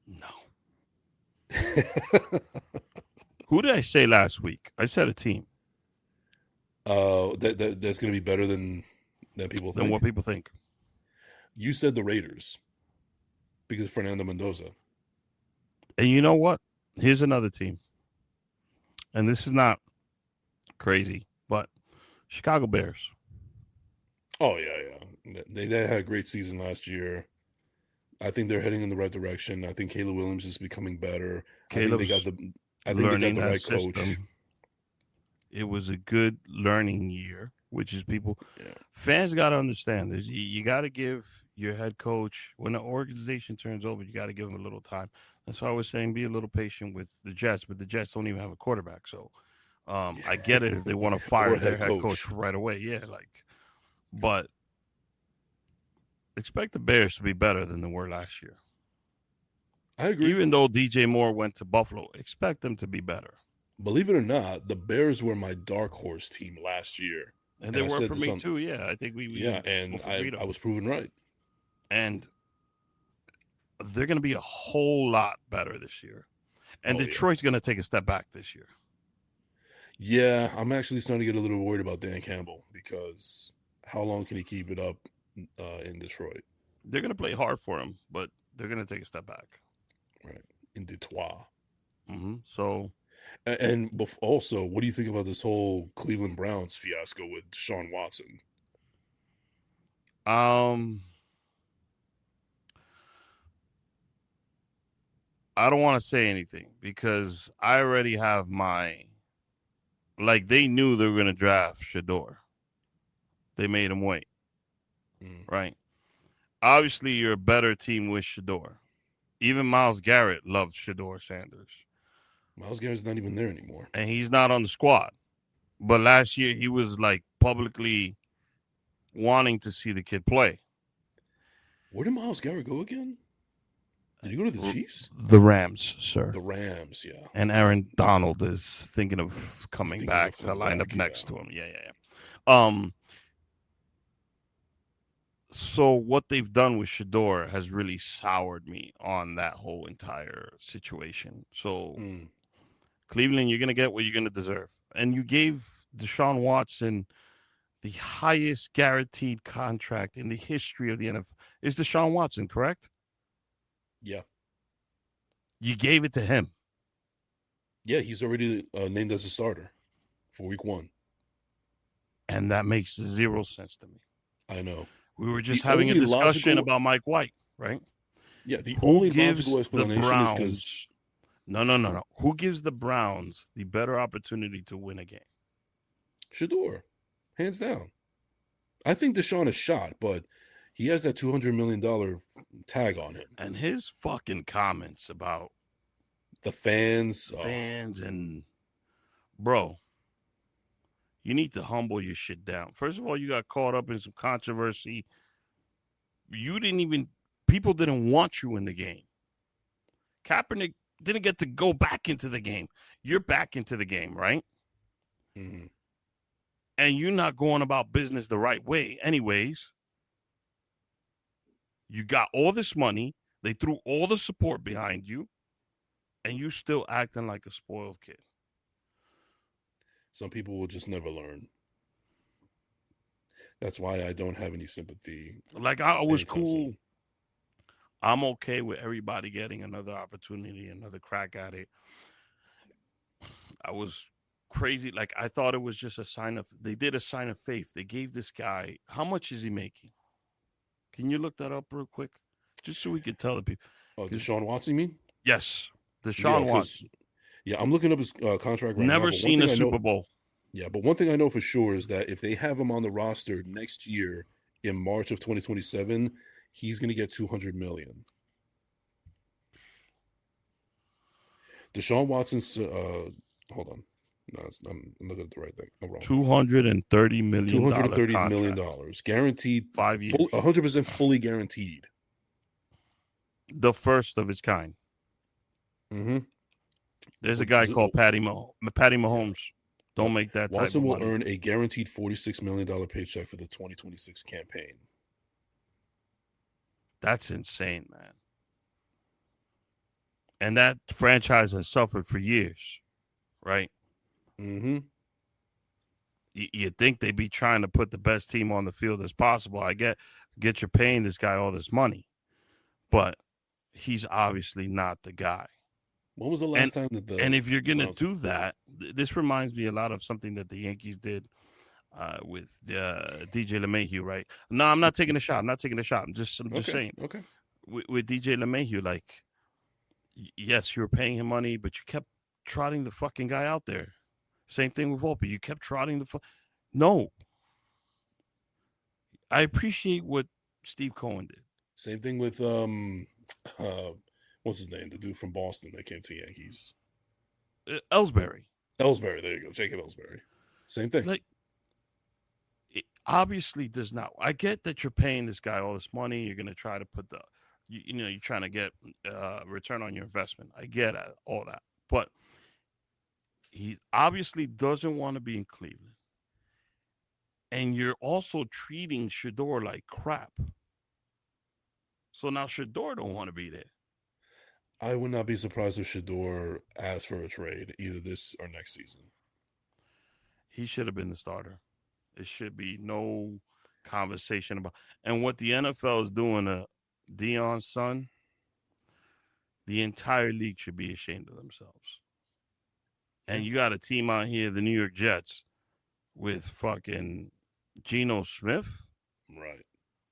B: No. Who did I say last week? I said a team.
C: That's going to be better than people think.
B: Than what people think.
C: You said the Raiders because of Fernando Mendoza.
B: And you know what? Here's another team. And this is not crazy, but Chicago Bears.
C: Oh, yeah. They had a great season last year. I think they're heading in the right direction. I think Caleb Williams is becoming better. I think they got the right coach.
B: It was a good learning year, which is fans got to understand. You got to give your head coach, when the organization turns over, you got to give them a little time. That's why I was saying be a little patient with the Jets, but the Jets don't even have a quarterback. So I get it if they want to fire their head coach right away. Yeah, but expect the Bears to be better than they were last year.
C: I agree.
B: Even though DJ Moore went to Buffalo, expect them to be better.
C: Believe it or not, the Bears were my dark horse team last year.
B: And they were for me too, yeah. I think
C: I was proven right.
B: And they're going to be a whole lot better this year. And Detroit's going to take a step back this year.
C: Yeah, I'm actually starting to get a little worried about Dan Campbell because how long can he keep it up in Detroit?
B: They're going to play hard for him, but they're going to take a step back.
C: Right. In Detroit.
B: Mm-hmm. So...
C: And also, what do you think about this whole Cleveland Browns fiasco with Deshaun Watson?
B: I don't want to say anything because I already have they knew they were going to draft Shador. They made him wait. Right? Obviously, you're a better team with Shador. Even Myles Garrett loved Shador Sanders.
C: Myles Garrett's not even there anymore.
B: And he's not on the squad. But last year, he was like publicly wanting to see the kid play.
C: Where did Myles Garrett go again? Did he go to the Chiefs?
B: The Rams, sir.
C: The Rams, yeah.
B: And Aaron Donald is thinking of coming back to line up next to him. Yeah. So what they've done with Shador has really soured me on that whole entire situation. So Cleveland, you're gonna get what you're gonna deserve, and you gave Deshaun Watson the highest guaranteed contract in the history of the NFL. Is Deshaun Watson correct?
C: Yeah.
B: You gave it to him.
C: Yeah, he's already named as a starter for week 1.
B: And that makes zero sense to me.
C: I know.
B: We were just having a discussion about Mike White, right?
C: Yeah, the only logical explanation is because...
B: No. Who gives the Browns the better opportunity to win a game?
C: Shador. Hands down. I think Deshaun is shot, but he has that $200 million tag on him.
B: And his fucking comments about
C: the fans
B: and bro, you need to humble your shit down. First of all, you got caught up in some controversy. People didn't want you in the game. Kaepernick didn't get to go back into the game. You're back into the game, right?
C: Mm-hmm.
B: And you're not going about business the right way anyways. You got all this money. They threw all the support behind you. And you still acting like a spoiled kid.
C: Some people will just never learn. That's why I don't have any sympathy.
B: Like, I was cool. I'm okay with everybody getting another opportunity, another crack at it. I was crazy. Like, I thought it was just they did a sign of faith. They gave this guy, how much is he making? Can you look that up real quick? Just so we could tell the people.
C: Oh, Deshaun Watson, you mean?
B: Yes. Deshaun Watson.
C: Yeah, I'm looking up his contract right now.
B: Never seen a Super Bowl.
C: Yeah, but one thing I know for sure is that if they have him on the roster next year in March of 2027, he's going to get $200 million. Deshaun Watson's hold on. No, I'm looking at the right thing. I'm wrong.
B: $230 million.
C: $230 million. Guaranteed.
B: 5 years.
C: 100% fully guaranteed.
B: The first of its kind.
C: Mm-hmm.
B: There's a guy called Patty Mahomes. Don't make that type
C: Watson
B: of
C: will
B: money.
C: earn a guaranteed $46 million paycheck for the 2026 campaign.
B: That's insane, man. And that franchise has suffered for years, right?
C: Mm-hmm.
B: You'd think they'd be trying to put the best team on the field as possible. I get you're paying this guy all this money, but he's obviously not the guy.
C: When was the last time that
B: and if you're going to do that, this reminds me a lot of something that the Yankees did with DJ LeMahieu, right? No, I'm not taking a shot. I'm just saying.
C: Okay.
B: With DJ LeMahieu, like, yes, you were paying him money, but you kept trotting the fucking guy out there. Same thing with Volpe. You kept trotting No. I appreciate what Steve Cohen did.
C: Same thing with what's his name? The dude from Boston that came to Yankees.
B: Ellsbury.
C: There you go. Jacob Ellsbury. Same thing.
B: Like, it obviously does not. I get that you're paying this guy all this money. You're going to try to put you're trying to get return on your investment. I get all that. But he obviously doesn't want to be in Cleveland. And you're also treating Shador like crap. So now Shador don't want to be there.
C: I would not be surprised if Shador asked for a trade either this or next season.
B: He should have been the starter. There should be no conversation about. And what the NFL is doing to Deion's son, the entire league should be ashamed of themselves. And you got a team out here, the New York Jets, with fucking Geno Smith.
C: Right.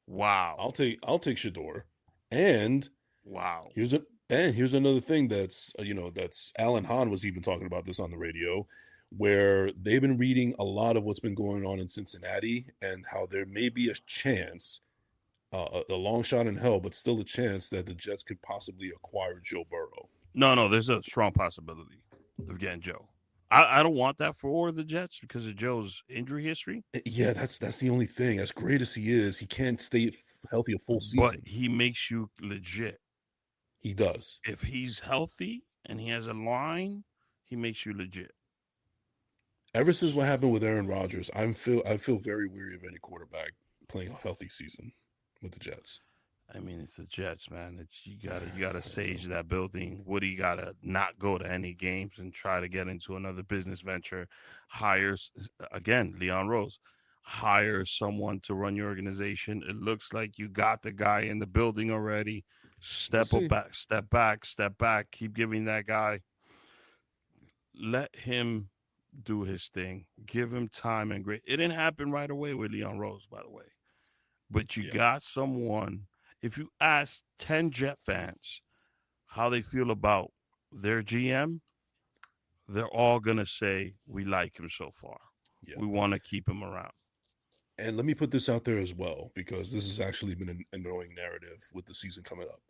B: Wow.
C: I'll take Shador. And
B: wow.
C: Here's another thing that's Alan Hahn was even talking about this on the radio, where they've been reading a lot of what's been going on in Cincinnati and how there may be a chance, a long shot in hell, but still a chance that the Jets could possibly acquire Joe Burrow.
B: No, there's a strong possibility. of getting Joe. I don't want that for the Jets because of Joe's injury history.
C: Yeah, that's the only thing. As great as he is, he can't stay healthy a full
B: But
C: season.
B: he makes you legit.
C: He does.
B: If he's healthy and he has a line, he makes you legit.
C: Ever since what happened with Aaron Rodgers, I feel very weary of any quarterback playing a healthy season with the Jets.
B: I mean, it's the Jets, man. It's you gotta sage that building. Woody gotta not go to any games and try to get into another business venture. Hires again, Leon Rose. Hire someone to run your organization. It looks like you got the guy in the building already.
C: We'll
B: Step
C: see.
B: back, step back, step back. Keep giving that guy. Let him do his thing. Give him time and great. It didn't happen right away with Leon Rose, by the way. But you
C: Yeah.
B: got someone. If you ask 10 Jet fans how they feel about their GM, they're all going to say, we like him so far.
C: Yeah.
B: We want to keep him around.
C: And let me put this out there as well, because this has actually been an annoying narrative with the season coming up.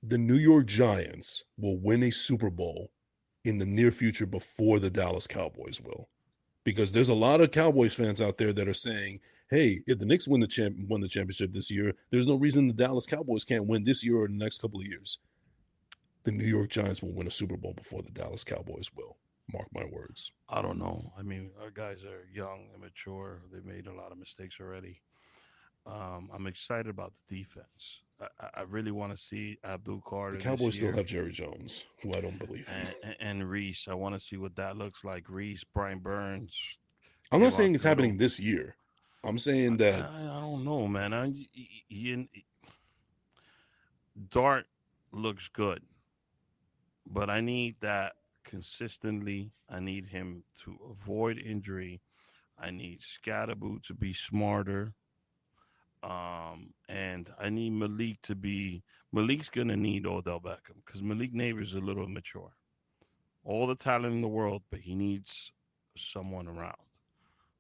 C: The New York Giants will win a Super Bowl in the near future before the Dallas Cowboys will. Because there's a lot of Cowboys fans out there that are saying, hey, if the Knicks won the championship this year, there's no reason the Dallas Cowboys can't win this year or the next couple of years. The New York Giants will win a Super Bowl before the Dallas Cowboys will. Mark my words.
B: I don't know. I mean, our guys are young and mature. They've made a lot of mistakes already. I'm excited about the defense. I really want to see Abdul Carter.
C: The Cowboys
B: this year.
C: still have Jerry Jones, who I don't believe in.
B: And Reese. I want to see what that looks like. Reese, Brian Burns.
C: I'm not saying it's happening this year. I'm saying that
B: I don't know, man. Dart looks good, but I need that consistently. I need him to avoid injury. I need Scatterboo to be smarter. And I need Malik to be. Malik's gonna need Odell Beckham because Malik Neighbors is a little immature. All the talent in the world, but he needs someone around.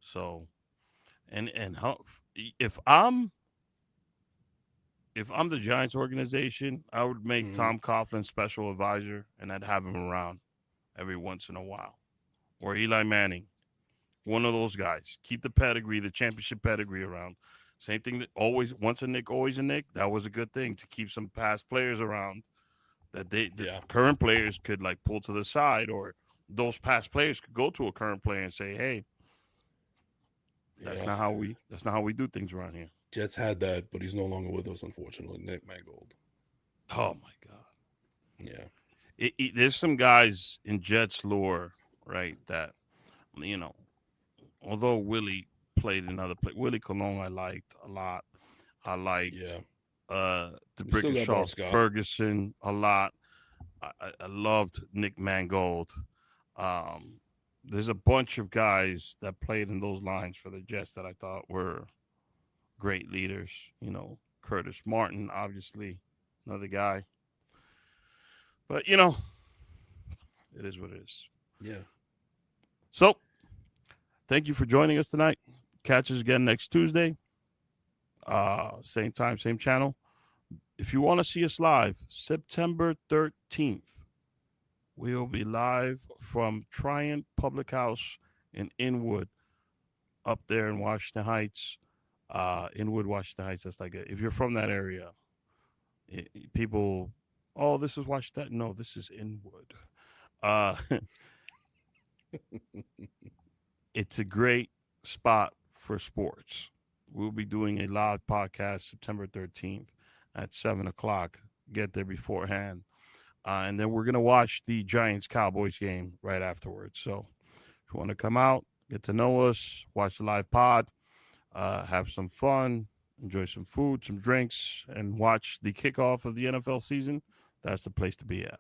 B: So, and how, if I'm the Giants organization, I would make Tom Coughlin special advisor, and I'd have him around every once in a while, or Eli Manning, one of those guys. Keep the pedigree, the championship pedigree around. Same thing that always once a Nick, always a Nick. That was a good thing to keep some past players around that the current players could like pull to the side, or those past players could go to a current player and say, "Hey, that's not how we do things around here."
C: Jets had that, but he's no longer with us, unfortunately. Nick Mangold.
B: Oh my God.
C: Yeah.
B: There's some guys in Jets lore, right? That although Willie played another play, Willie Colon I liked a lot. I liked the Brickenshaw Ferguson a lot. I loved Nick Mangold. There's a bunch of guys that played in those lines for the Jets that I thought were great leaders. Curtis Martin, obviously, another guy. But, it is what it is.
C: Yeah.
B: So, thank you for joining us tonight. Catch us again next Tuesday. Same time, same channel. If you want to see us live, September 13th, we will be live from Triant Public House in Inwood, up there in Washington Heights. Inwood, Washington Heights. That's like if you're from that area, people, oh, this is Washington. No, this is Inwood. It's a great spot for sports. We'll be doing a live podcast September 13th at 7:00. Get there beforehand. And then we're going to watch the Giants-Cowboys game right afterwards. So if you want to come out, get to know us, watch the live pod, have some fun, enjoy some food, some drinks, and watch the kickoff of the NFL season, that's the place to be at.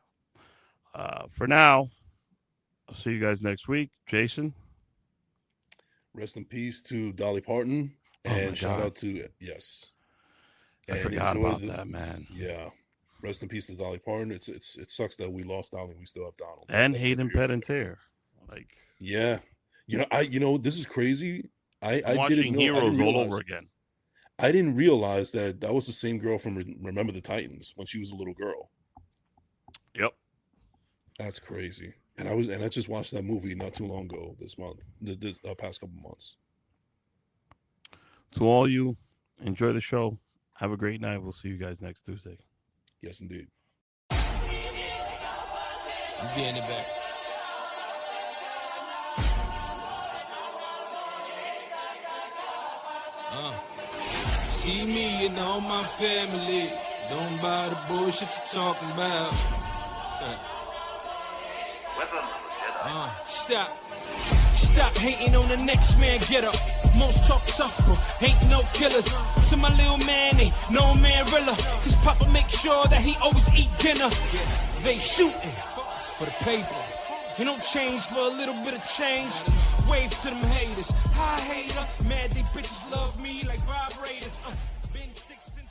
B: For now, I'll see you guys next week. Jason?
C: Rest in peace to Dolly Parton. And shout out to,
B: I forgot about that, man.
C: Yeah. Rest in peace to Dolly Parton. It sucks that we lost Dolly. We still have Donald.
B: And Hayden Panettiere.
C: Yeah. This is crazy. I
B: watching
C: didn't know,
B: Heroes all over again.
C: I didn't realize that was the same girl from Remember the Titans when she was a little girl.
B: Yep.
C: That's crazy. And I just watched that movie not too long ago this month, this past couple months.
B: To all you, enjoy the show. Have a great night. We'll see you guys next Tuesday.
C: Yes, indeed.
A: I'm getting it back. See me and all my family. Don't buy the bullshit you're talking about. Stop hating on the next man, get up. Most talk tough, but ain't no killers. To my little man, ain't no man realer. His papa make sure that he always eat dinner. They shooting for the paper. You don't change for a little bit of change. Wave to them haters. Hi hater, mad they bitches love me like vibrators. Been 6 since